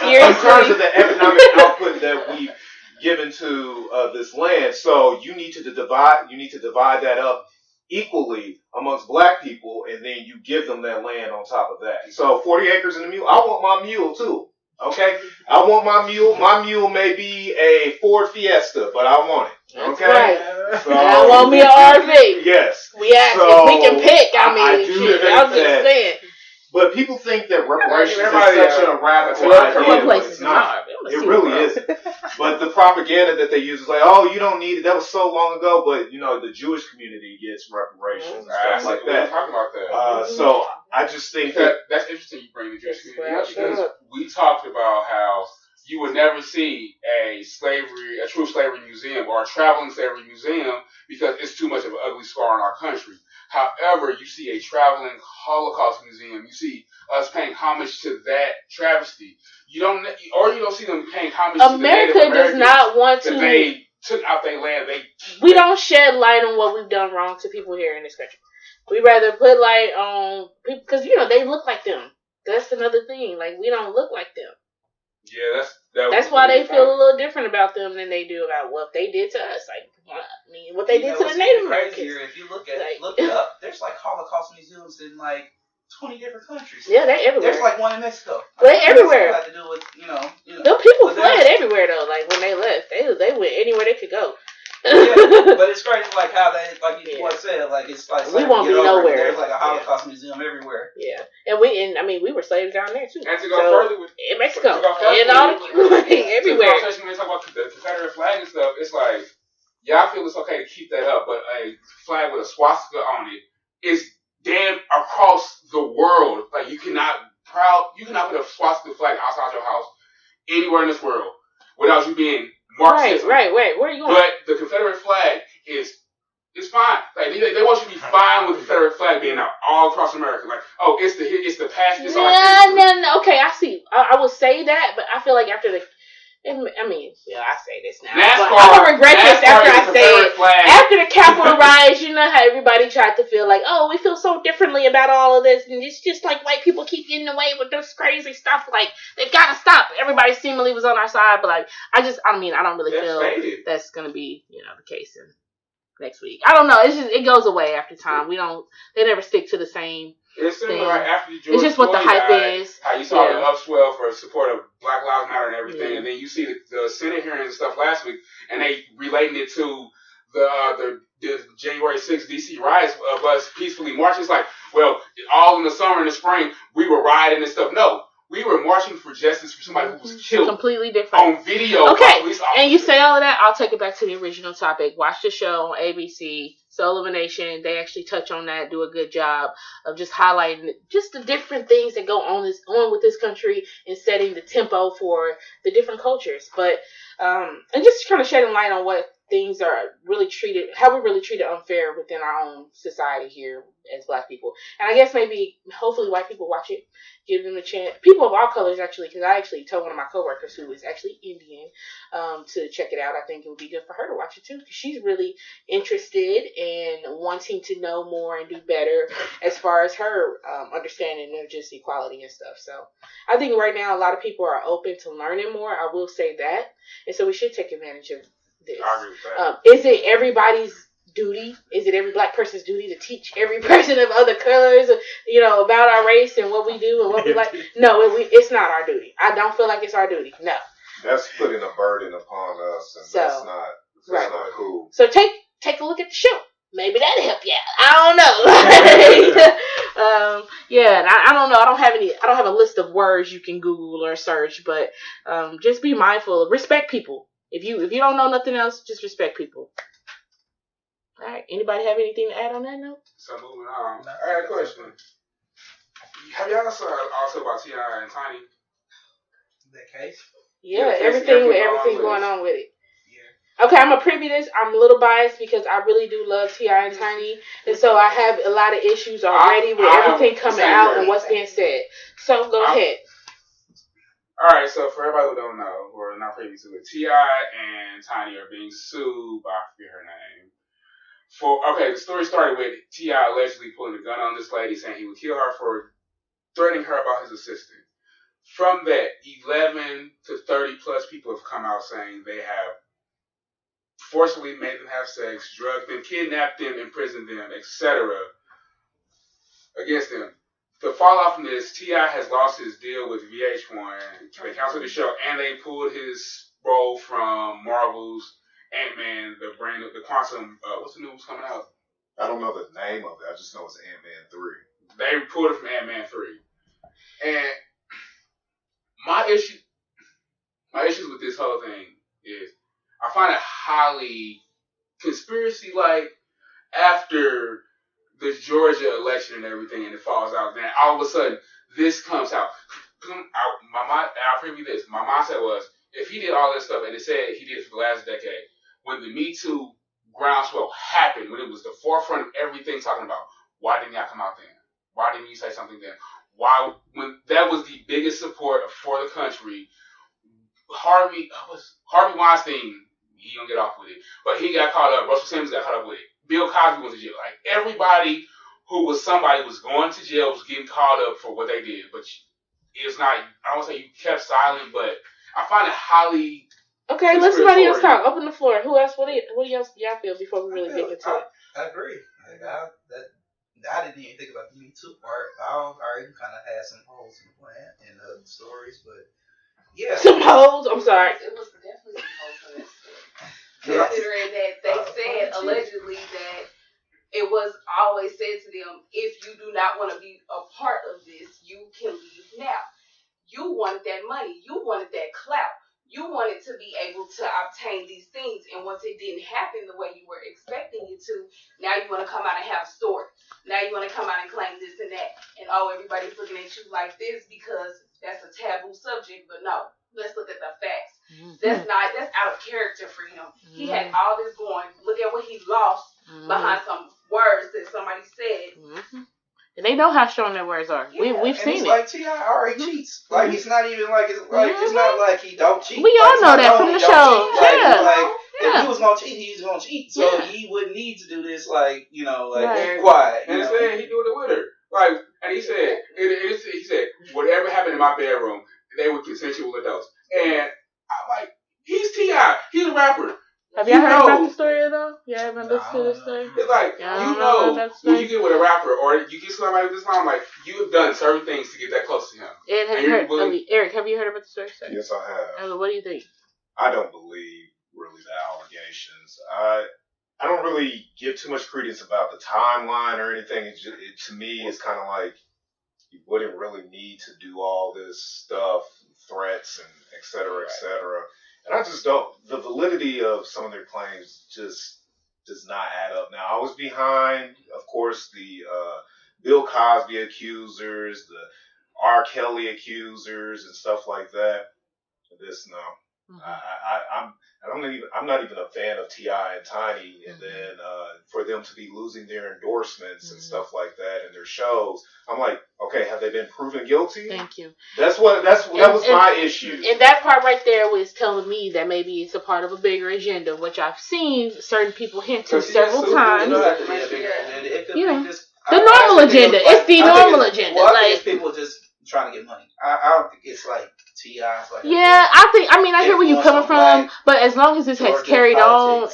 in terms of the economic output that we've given to this land, so you need to divide that up equally amongst black people, and then you give them that land on top of that. So 40 acres and a mule. I want my mule too. Okay, I want my mule. My mule may be a Ford Fiesta, but I want it. Okay, right. So, I want me an RV. Yes, we can pick. I was just saying. But people think that reparations is such a radical idea, but it's not. It really isn't. But the propaganda that they use is like, oh, you don't need it. That was so long ago. But, the Jewish community gets reparations and stuff like that. We're talking about that. So I just think that's interesting you bring the Jewish community up, because we talked about how you would never see a true slavery museum or a traveling slavery museum because it's too much of an ugly scar in our country. However, you see a traveling Holocaust museum. You see us paying homage to that travesty. You don't see them paying homage to the Native Americans. America does not want to. They took out their land. We don't shed light on what we've done wrong to people here in this country. We rather put light on people because they look like them. That's another thing. Like, we don't look like them. Yeah, that's why they feel a little different about them than they do about what they did to us. Like, what they did to the Native Americans. If you look it up, there's like Holocaust museums in like 20 different countries. Yeah, they're everywhere. There's like one in Mexico. They're everywhere. Had to do with them people fled everywhere though. Like when they left, they went anywhere they could go. Yeah, but it's crazy, like how they, like you said, like it's like we won't be nowhere. There's like a Holocaust museum everywhere. Yeah, and we were slaves down there too. And to go further with in Mexico, and all everywhere. When they talk about the Confederate flag and stuff, it's like, yeah, I feel it's okay to keep that up, but a flag with a swastika on it is damn across the world. Like you cannot put a swastika flag outside your house anywhere in this world without you being Marxism. Right. Where are you going? But the Confederate flag is fine. Like they want you to be fine with the Confederate flag being out all across America. Like, oh, it's the past. It's no. Okay, I see. I would say that, but I feel like after the. I say this now. I'm gonna regret this after I say it. After the Capitol riots, you know how everybody tried to feel like, oh, we feel so differently about all of this, and it's just like white people keep getting away with this crazy stuff. Like they gotta stop. Everybody seemingly was on our side, but like I don't really feel that's gonna be the case in next week. I don't know. It's just it goes away after time. They never stick to the same. It's similar like after George it's just what the hype died, is. How you saw the upswell for support of Black Lives Matter and everything, and then you see the Senate hearings and stuff last week, and they relating it to the January 6th DC riots of us peacefully marching. It's like, well, all in the summer and the spring we were rioting and stuff. No. We were marching for justice for somebody who was killed. Completely different. On video. Okay. And you say all of that, I'll take it back to the original topic. Watch the show on ABC, Soul of a Nation. They actually touch on that, do a good job of just highlighting just the different things that go on with this country and setting the tempo for the different cultures. But, and just kind of shedding light on what things are really treated, how we're really treated unfair within our own society here as Black people. And I guess hopefully white people watch it, give them a chance. People of all colors, actually, because I actually told one of my coworkers who is actually Indian to check it out. I think it would be good for her to watch it too, because she's really interested in wanting to know more and do better as far as her understanding of just equality and stuff. So I think right now a lot of people are open to learning more. I will say that. And so we should take advantage of this. I agree with that. Is it everybody's duty? Is it every Black person's duty to teach every person of other colors, about our race and what we do and what we like? No, it's not our duty. I don't feel like it's our duty. No. That's putting a burden upon us, and that's not cool. So take a look at the show. Maybe that'll help you out. I don't know. Yeah, and I don't know. I don't have a list of words you can Google or search, but just be mindful. Respect people. If you don't know nothing else, just respect people. All right. Anybody have anything to add on that note? So moving on. I had a question. Have y'all also about T.I. and Tiny? That case? Yeah, everything going on with it. Okay, I'm gonna preview this. I'm a little biased because I really do love T.I. and Tiny, and so I have a lot of issues already with everything coming out and what's being said. So go ahead. All right, so for everybody who don't know, or not privy to it, T.I. and Tiny are being sued by, I forget her name. The story started with T.I. allegedly pulling a gun on this lady, saying he would kill her for threatening her about his assistant. From that, 11 to 30 plus people have come out saying they have forcibly made them have sex, drugged them, kidnapped them, imprisoned them, etc. against them. The fallout from this, T.I. has lost his deal with VH1. They canceled the show, and they pulled his role from Marvel's Ant-Man, the Quantum, what's the new one's coming out? I don't know the name of it. I just know it's Ant-Man 3. They pulled it from Ant-Man 3. And my issues with this whole thing is I find it highly conspiracy-like after the Georgia election and everything, and it falls out. Then all of a sudden, this comes out. I'll preview this. My mindset was, if he did all this stuff, and it said he did it for the last decade, when the Me Too groundswell happened, when it was the forefront of everything talking about, why didn't y'all come out then? Why didn't you say something then? Why, when that was the biggest support for the country, Harvey Weinstein, he don't get off with it, but he got caught up. Russell Simmons got caught up with it. Bill Cosby went to jail. Like, everybody who was somebody was going to jail, was getting caught up for what they did. But it's not, I don't want to say you kept silent, but I find it highly. Okay, let somebody else talk. Open the floor. Who else? What do y'all feel before we really get into it? I agree. I didn't even think about the Me Too part. I already kind of had some holes in the plan and the stories, but yeah. Some holes? I'm sorry. It was definitely some holes in that story. Considering that they said allegedly that it was always said to them, if you do not want to be a part of this, you can leave now. You wanted that money. You wanted that clout. You wanted to be able to obtain these things. And once it didn't happen the way you were expecting it to, now you want to come out and have a story. Now you want to come out and claim this and that. And everybody's looking at you like this because that's a taboo subject. But no, let's look at the facts. Mm-hmm. That's out of character for him. Mm-hmm. He had all this going. Look at what he lost behind some words that somebody said. Mm-hmm. And they know how strong their words are. Yeah. We've seen it. Like T.I. already cheats. Like, it's not even like it's not like he don't cheat. We all know that from the show. If he was gonna cheat, he's gonna cheat. So he wouldn't need to do this. Be quiet. And instead, he doing it with her. And he said, he said, whatever happened in my bedroom, they were consensual adults. And I'm like, he's T.I. He's a rapper. Have y'all heard about the story at all? You haven't listened to the story? It's like, when you get with a rapper or you get somebody with this line, like, you have done certain things to get that close to him. Eric, have you heard about the story? Sorry. Yes, I have. What do you think? I don't believe, really, the allegations. I don't really give too much credence about the timeline or anything. To me, it's kind of like, you wouldn't really need to do all this stuff, threats, and et cetera, et cetera. And I just don't, the validity of some of their claims just does not add up. Now, I was behind, of course, the Bill Cosby accusers, the R. Kelly accusers, and stuff like that. No. Mm-hmm. I'm not even a fan of T.I. and Tiny, and then for them to be losing their endorsements and stuff like that in their shows, I'm like, okay, have they been proven guilty? Thank you. That was my issue. And that part right there was telling me that maybe it's a part of a bigger agenda, which I've seen certain people hint to several times. The normal agenda. It's the normal agenda. Well, I think it's people just trying to get money. I don't think it's like T.I.'s like. Yeah, I hear where you're coming from, but as long as this has carried on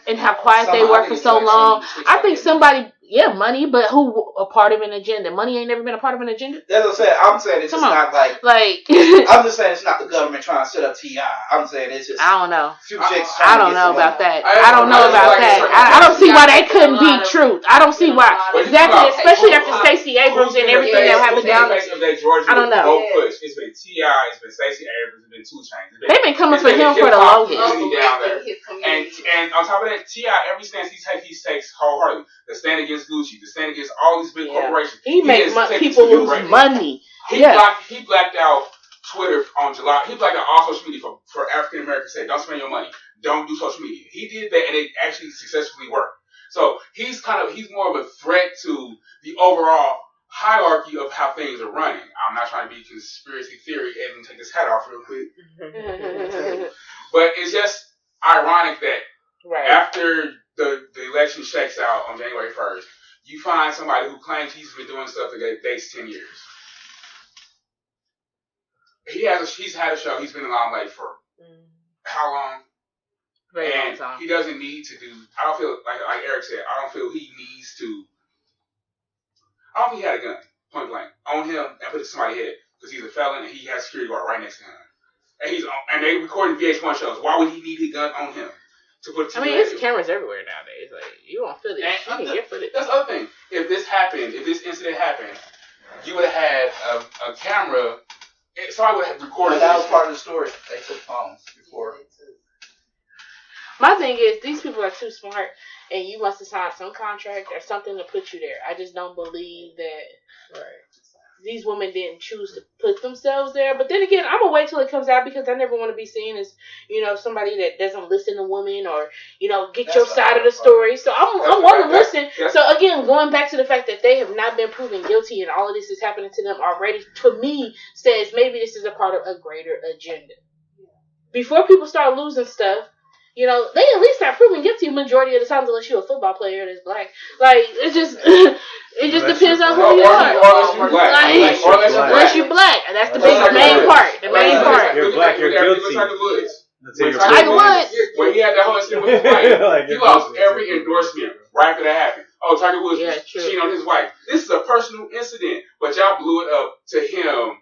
and how quiet they were for so long, I think somebody Yeah, money, but who a part of an agenda? Money ain't never been a part of an agenda. That's what I'm saying. I'm saying it's just not like. I'm just saying it's not the government trying to set up T.I. I'm saying it's just. I don't know. I don't know about that. I don't know about that. I don't see why that couldn't be truth. I don't see why. Exactly, especially after Stacey Abrams and everything that happened down there. I don't know. It's been T.I., it's been Stacey Abrams, it's been 2 Chainz. They've been coming for him for the longest. Down there. And on top of that, T.I., every stance he takes wholeheartedly. The stand against Gucci, the stand against all these big corporations. He makes people lose money. He blacked out Twitter on July. He blacked out all social media for African Americans. Say, don't spend your money. Don't do social media. He did that, and it actually successfully worked. So he's more of a threat to the overall hierarchy of how things are running. I'm not trying to be conspiracy theory and take this hat off real quick. But it's just ironic that after the election shakes out on January 1st, you find somebody who claims he's been doing stuff that dates 10 years. He's had a show. He's been in the limelight for how long? Very long time. He doesn't need to do. I don't feel like Eric said. I don't feel he needs to. I don't think he had a gun, point blank, on him and put it to somebody's head because he's a felon and he has a security guard right next to him. And they recorded VH1 shows. Why would he need a gun on him to put? There's cameras everywhere nowadays. Like you won't feel it. You can get footage. That's the other thing. If this incident happened, you would have had a camera. Somebody would have recorded. That was part of the story. They took phones before. My thing is, these people are too smart, and you must have signed some contract or something to put you there. I just don't believe that these women didn't choose to put themselves there. But then again, I'm going to wait till it comes out because I never want to be seen as, somebody that doesn't listen to women or, get your side of the story. So I want to listen. So again, going back to the fact that they have not been proven guilty and all of this is happening to them already, to me, says maybe this is a part of a greater agenda. Before people start losing stuff, they at least start proving guilty majority of the times unless you're a football player that's black. Like, it just depends on who you are. Unless you're black. And that's the main part. The main part. You're black, you're guilty. Tiger Woods. When he had that whole incident with his wife, he lost every endorsement right after that happened. Oh, Tiger Woods was cheating on his wife. This is a personal incident, but y'all blew it up to him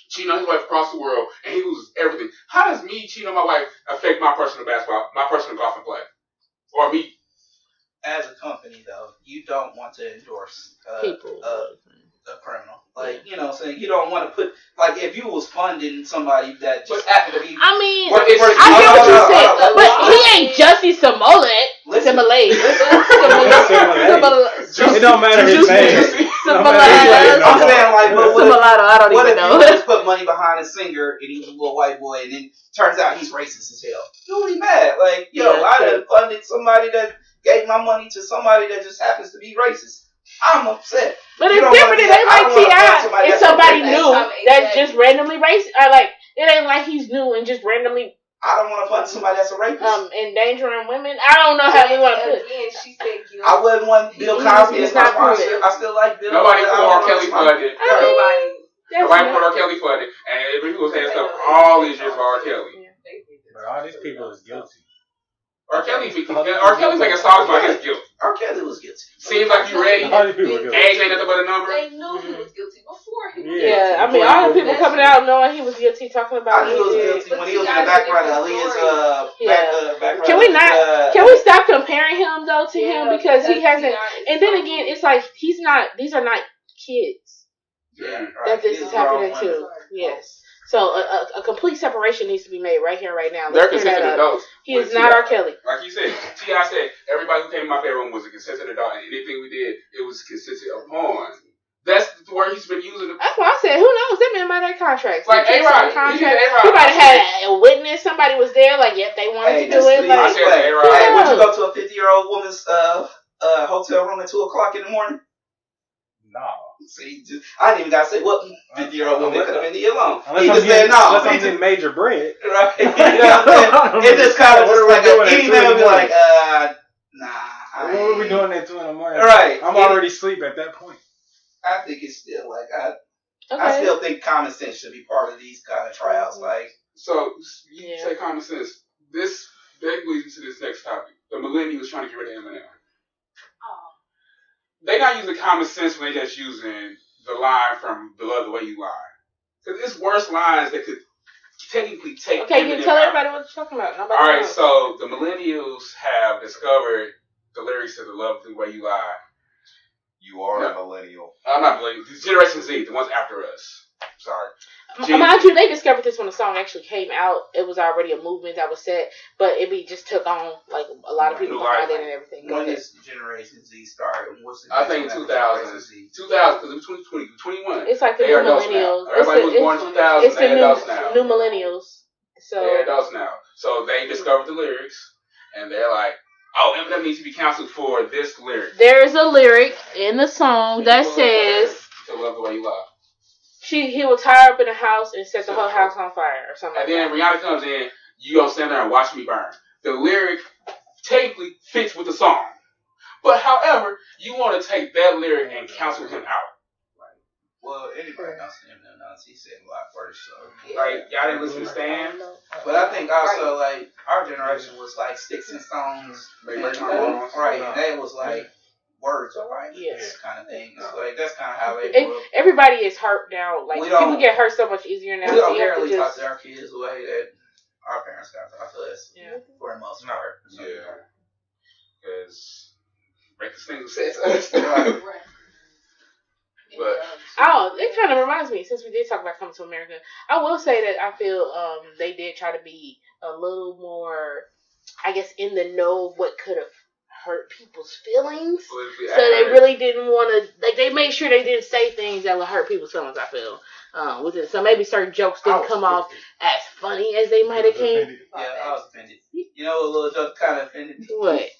cheating on his wife across the world, and he loses everything. How does me cheating on my wife affect my personal basketball, my personal golf and play? Or me? As a company, though, you don't want to endorse people. A criminal. Like, you know what I'm saying? You don't want to put, like, if you was funding somebody that just happened to be... I mean, I get what you said, but he ain't Jussie Smollett. Smollett. It don't matter his name. I'm saying, like, I don't even know. What if you just put money behind a singer and he's a little white boy and then turns out he's racist as hell? You'll be mad. Like, I done funded somebody that gave my money to somebody that just happens to be racist. I'm upset. But it's different. It ain't like T.I. It's somebody new that's just randomly racist. It ain't like he's new and just randomly. I don't want to fund somebody that's a rapist. Endangering women. I don't know how we want to put it. She said guilty. I wouldn't want Bill Cosby as my sponsor. I still like Bill. Nobody put R. Kelly funded. Nobody put R. Kelly funded. And people saying stuff all these years for R. Kelly. But all these people is guilty. R. Kelly's making songs about his guilt. R. Kelly was guilty. Seems like you ready. Age ain't nothing but a number. They knew he was guilty before he was guilty. I mean, all the people coming out knowing he was guilty, talking about he was guilty when he was in the background of Aaliyah's background. Can we stop comparing him though to him because he hasn't? And then again, it's like he's not. These are not kids that this is happening to. Yes. So a complete separation needs to be made right here, right now. They're consenting adults. He is not R. Kelly. Like you said, T.I. said, everybody who came in my bedroom was a consenting adult, and anything we did, it was consented upon. That's the word he's been using. That's why I said, who knows? That man might have contracts. Like A-Rod. He might have had a witness. Somebody was there. Like, yep, they wanted to do it. Like, I said A-Rod. Hey, would you go to a 50-year-old woman's hotel room at 2 o'clock in the morning? No. See, I didn't even gotta say what 50-year-old woman could have been here alone. He just said no. Unless I'm getting major bread. Right. You know what I'm saying? It just kind of just like any man would be like, nah. What are we doing at 2 in the morning? Right. I'm already asleep at that point. I think it's still like I still think common sense should be part of these kind of trials. Like, so you say common sense. This leads to this next topic. The millennials trying to get rid of Eminem. They not using common sense when they just using the line from "The Love the Way You Lie." Because it's worse lines that could technically take. Okay, you tell out. everybody what you're talking about. All right, so the millennials have discovered the lyrics to "The Love the Way You Lie." You are a millennial. I'm not millennial. Generation Z, the ones after us. Sorry. Mind you, they discovered this when the song actually came out. It was already a movement that was set, but it just took on like a lot of people behind it and everything. When does Generation Z start? What's the I think 2000. 2000, because it was 2020, 21. It's like the new millennials. Everybody was born in 2000. It's the adults now. New millennials. So they're adults now. So they discovered the lyrics, and they're like, "Oh, Eminem needs to be canceled for this lyric." There's a lyric in the song that says, "To love the way you lie." He will tie up in a house and set the whole house on fire or something. And then Rihanna comes in, you gonna stand there and watch me burn. The lyric technically fits with the song. But however, you want to take that lyric and cancel him out. Well, anybody knows Eminem knows he said a lot worse. So like y'all didn't listen to Stan. But I think also like our generation was like sticks and stones. Right, and they was like words of like this kind of thing. It's like that's kind of how they grew up. Everybody is hurt now. Like people get hurt so much easier now. We don't barely talk to our kids the way that our parents got to us. Yeah, for the most part. Yeah, because racist things said to us. Right. But it kind of reminds me, since we did talk about Coming to America, I will say that I feel they did try to be a little more, I guess, in the know of what could have hurt people's feelings. So they really didn't want to, like, they made sure they didn't say things that would hurt people's feelings, I feel. With it. So maybe certain jokes didn't come off as funny as they might have came. Yeah, I was offended. You know what little joke kind of offended me? What?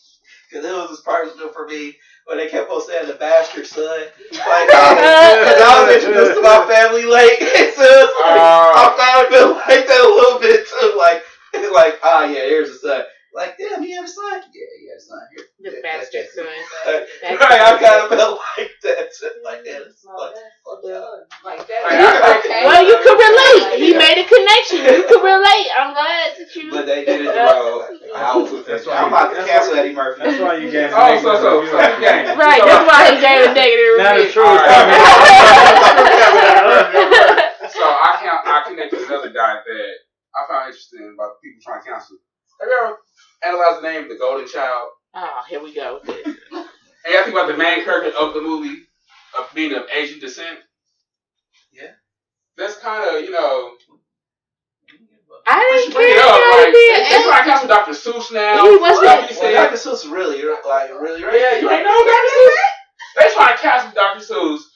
Because it was this personal for me when they kept on saying the bastard son. Like, because I was introduced to my family late. So I found it like that a little bit too. Like, yeah, here's the son. Like, damn, he had a son? Yeah, he had a son here. The bastard son. Right, I kind of felt like that. Like that. Like that. Okay. Well, you could relate. He made a connection. You could relate. I'm glad that you. But they did it wrong. I'm about to cancel Eddie Murphy. That's why you gave Right, that's why he gave a negative review. Now the truth. So I connected another dot that I found interesting about people trying to cancel. Have you ever analyzed the name The Golden Child? Oh, here we go. And you think about the main character of the movie of being of Asian descent? Yeah. That's kind of, you know. I didn't bring it up. Like, they trying to cancel Dr. Seuss now. He wasn't. Dr. Seuss really. Yeah, you ain't know Dr. Seuss? They trying to cancel Dr. Seuss.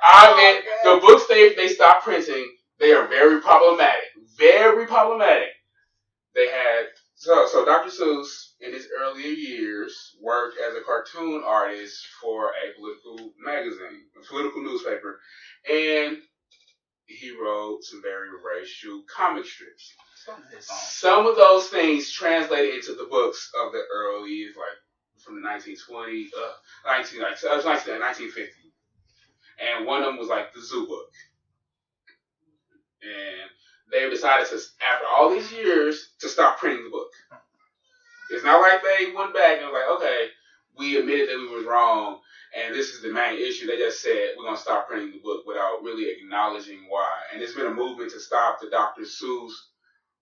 I mean, the books they stopped printing, they are very problematic. Very problematic. They had so Dr. Seuss in his earlier years worked as a cartoon artist for a political magazine, a political newspaper, and he wrote some very racial comic strips. Some of those things translated into the books of the early, like from the 1950. And one of them was like the Zoo book. And they decided to, after all these years, to stop printing the book. It's not like they went back and was like, okay, we admitted that we was wrong, and this is the main issue. They just said, we're going to stop printing the book without really acknowledging why. And there's been a movement to stop the Dr. Seuss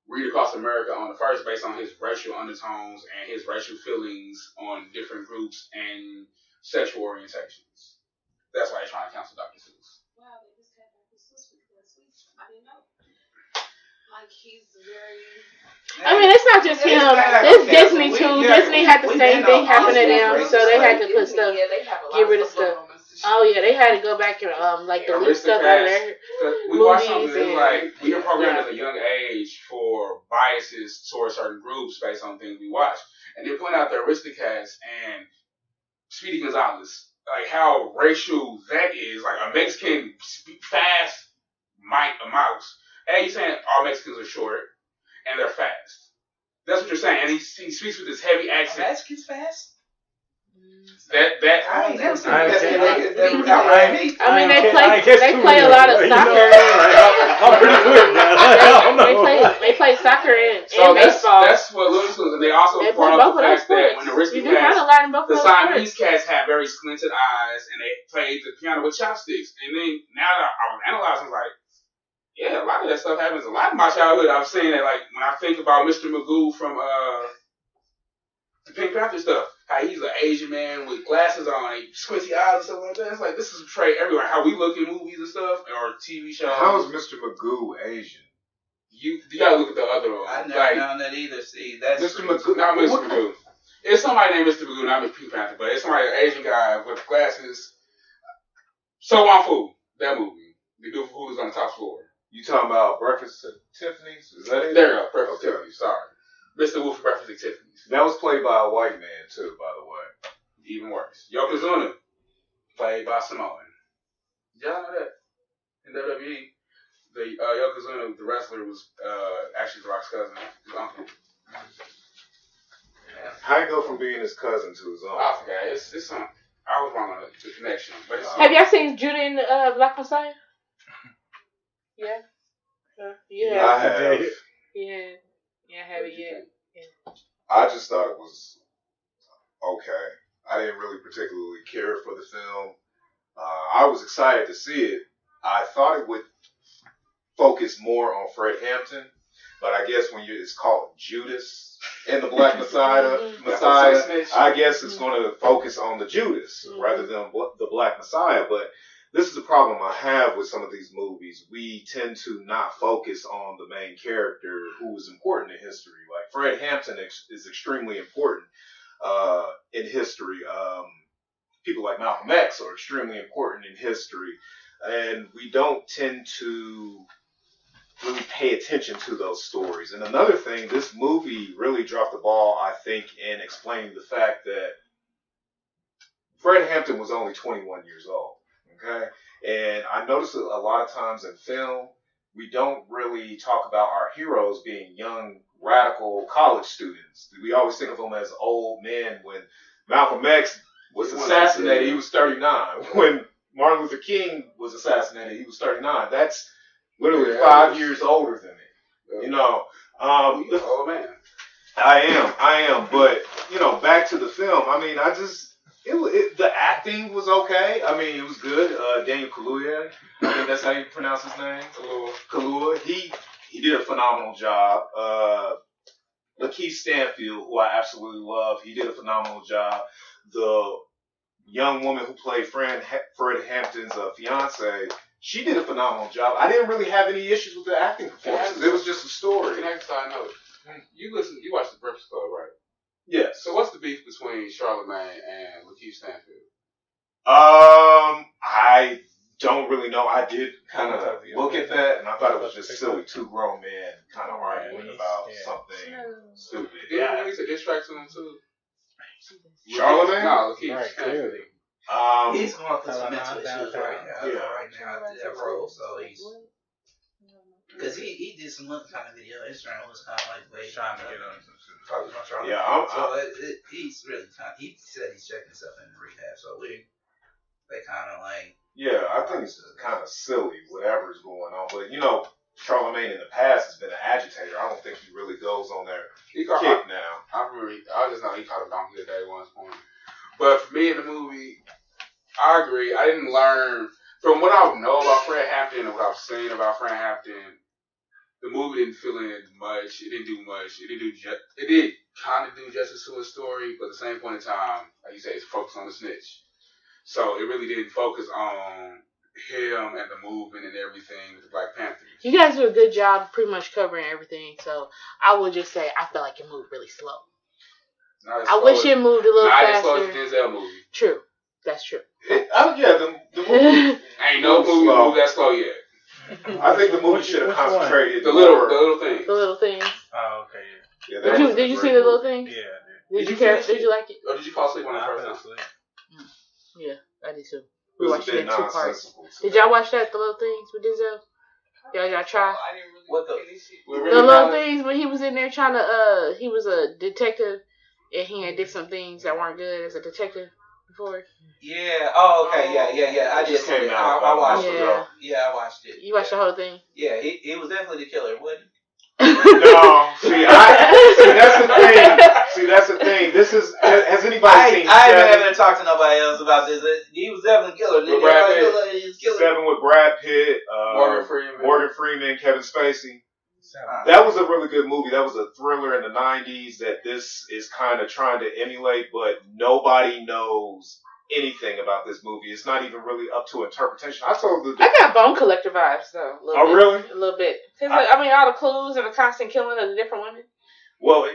Read Across America on the first, based on his racial undertones and his racial feelings on different groups and sexual orientations. That's why they're trying to cancel Dr. Seuss. Wow, they just had Dr. Seuss with last week. I didn't know. Like, he's very... I mean, it's not just him. It's Disney too. Disney had the same thing happen to them, so they had to put stuff, get rid of stuff. Oh yeah, they had to go back and like delete stuff out of their we watch something like we are programmed at a young age for biases towards certain groups based on things we watch, and they point out the Aristocats and Speedy Gonzalez, like how racial that is. Like a Mexican speak fast, a mouse. Hey, you saying all Mexicans are short and they're fast? That's what you're saying. And he speaks with this heavy accent. Mexicans fast? That I ain't never seen I that. ain't- They outran me. I mean, I they can't play a lot of you know soccer. what I mean? I'm pretty quick, man. I don't know. They play soccer and so baseball. that's what Looney Tunes, and they also They brought play up both the of those fact that sports. when the Risky You do find a Cats, lot in both the of those Siamese sports. cats had very slanted eyes, and they played the piano with chopsticks. And then now that I was analyzing, like, yeah, a lot of that stuff happens. A lot in my childhood, I've seen it. Like when I think about Mr. Magoo from the Pink Panther stuff, how he's an Asian man with glasses on, and squinty eyes and stuff like that. It's like this is portrayed everywhere. How we look in movies and stuff, or TV shows. How is Mr. Magoo Asian? You gotta look at the other one. I never known that either. See, that's Mr. Magoo, not Mr. Magoo. It's somebody named Mr. Magoo, not Mr. Pink Panther, but it's somebody, an Asian guy with glasses. So Wong Fu, that movie. The dude who's on the top floor. You talking about Breakfast at Tiffany's? Is that it? There you go, Breakfast at Tiffany's. Sorry, Mr. Wu from Breakfast at Tiffany's. That was played by a white man too, by the way. Even worse. Yokozuna, played by Samoan. Did y'all know that? In WWE, the Yokozuna, the wrestler, was actually The Rock's cousin, his uncle. How you go from being his cousin to his own? I forgot. It's some. I was wrong on the connection, but it's. Have y'all seen Judah and Black Messiah? Yeah. Yeah. I have. Yeah. Yeah, I haven't yet. Yeah. I just thought it was okay. I didn't really particularly care for the film. I was excited to see it. I thought it would focus more on Fred Hampton, but I guess when it's called Judas and the Black Messiah, I guess it's going to focus on the Judas rather than the Black Messiah. But this is the problem I have with some of these movies. We tend to not focus on the main character who is important in history. Like Fred Hampton is extremely important in history. People like Malcolm X are extremely important in history. And we don't tend to really pay attention to those stories. And another thing, this movie really dropped the ball, I think, in explaining the fact that Fred Hampton was only 21 years old. Okay, and I noticed a lot of times in film, we don't really talk about our heroes being young, radical college students. We always think of them as old men. When Malcolm X was assassinated, he was 39. When Martin Luther King was assassinated, he was 39. That's literally 5 years older than me. You know, oh man, I am. But you know, back to the film. I mean, the acting was okay. I mean, it was good. Daniel Kaluuya, I think that's how you pronounce his name. Kaluuya. He did a phenomenal job. Lakeith Stanfield, who I absolutely love, he did a phenomenal job. The young woman who played Fred Hampton's fiance, she did a phenomenal job. I didn't really have any issues with the acting performances. It was just a story. Can I just side note? You watched The Breakfast Club, right? Yes. So what's the beef between Charlamagne and Lakeith Stanfield? I don't really know. I did kind of look at that, and I thought it was just silly. Two grown men kind of arguing about something stupid. Didn't he release a diss track to him too? Charlamagne? No, Lakeith Stanfield. He's going through some mental issues right now after that role, so he's. Because he did some other kind of video. Instagram was kind of like the way he's trying to get on some shit. Yeah, he's really he said he's checking himself in rehab, so they kind of like. Yeah, I think it's kind of silly, whatever's going on. But, you know, Charlamagne in the past has been an agitator. I don't think he really goes on their kick now. I just know he caught a donkey today at one point. But for me in the movie, I agree. I didn't learn. From what I know about Fred Hampton and what I've seen about Fred Hampton, the movie didn't fill in much. It didn't do much. It did kind of do justice to his story, but at the same point in time, like you say, it's focused on the snitch. So it really didn't focus on him and the movement and everything with the Black Panthers. You guys do a good job pretty much covering everything. So I would just say I felt like it moved really slow. I wish it moved a little faster. Not as slow as the Denzel movie. True. That's true. The movie ain't no movie moved that slow yet. I think the movie should have concentrated the little things. The little things. Oh, okay. Yeah, did you see the little things? Yeah, I did. Did you like it? Or did you fall asleep on the first time? Yeah, I did too. We watched it in 2 parts. Did y'all watch that? The Little Things with Denzel? Y'all try? I didn't really finish it. The Little Things when he was in there trying to he was a detective and he had did some things that weren't good as a detective. before? Yeah. Oh, okay. Yeah. I just came came out I about a watched month it. ago. Yeah, I watched it. You watched the whole thing? Yeah, he was definitely the killer, wasn't he? No, see, that's the thing. This is, has anybody seen I ain't Seven? having to talk to nobody else about this. He was definitely the killer. With Brad Pitt. He was killer. Seven with Brad Pitt, Morgan Freeman. Kevin Spacey. That was a really good movie. That was a thriller in the 90s that this is kind of trying to emulate, but nobody knows anything about this movie. It's not even really up to interpretation. I got Bone Collector vibes, though. Really? A little bit. Because, all the clues and the constant killing of the different women. Well,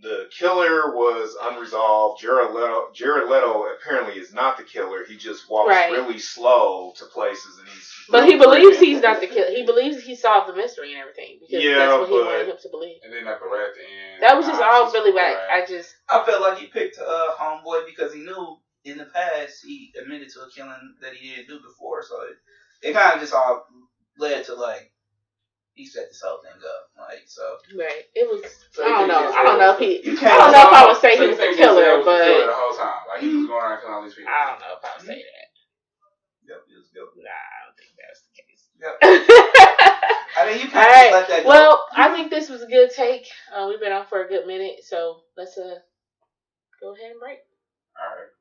the killer was unresolved. Jared Leto apparently is not the killer. He just walks really slow to places, and But he believes he's not the killer. He believes he solved the mystery and everything because that's what he wanted him to believe. And then at the end, that was just all really whack. I felt like he picked Homeboy because he knew in the past he admitted to a killing that he didn't do before, so it kind of just all led to like. He set this whole thing up, Right. It was. So I don't know. I don't know if I would say he was the killer, but the whole time, like he was going around killing all these people. I don't know if I would say that. Yep, it was good. Nah, I don't think that's the case. Yep. I mean, you can't let that go. Well, I think this was a good take. We've been on for a good minute, so let's go ahead and break. All right.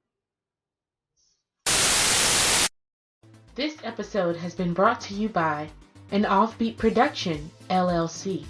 This episode has been brought to you by an Offbeat Production, LLC.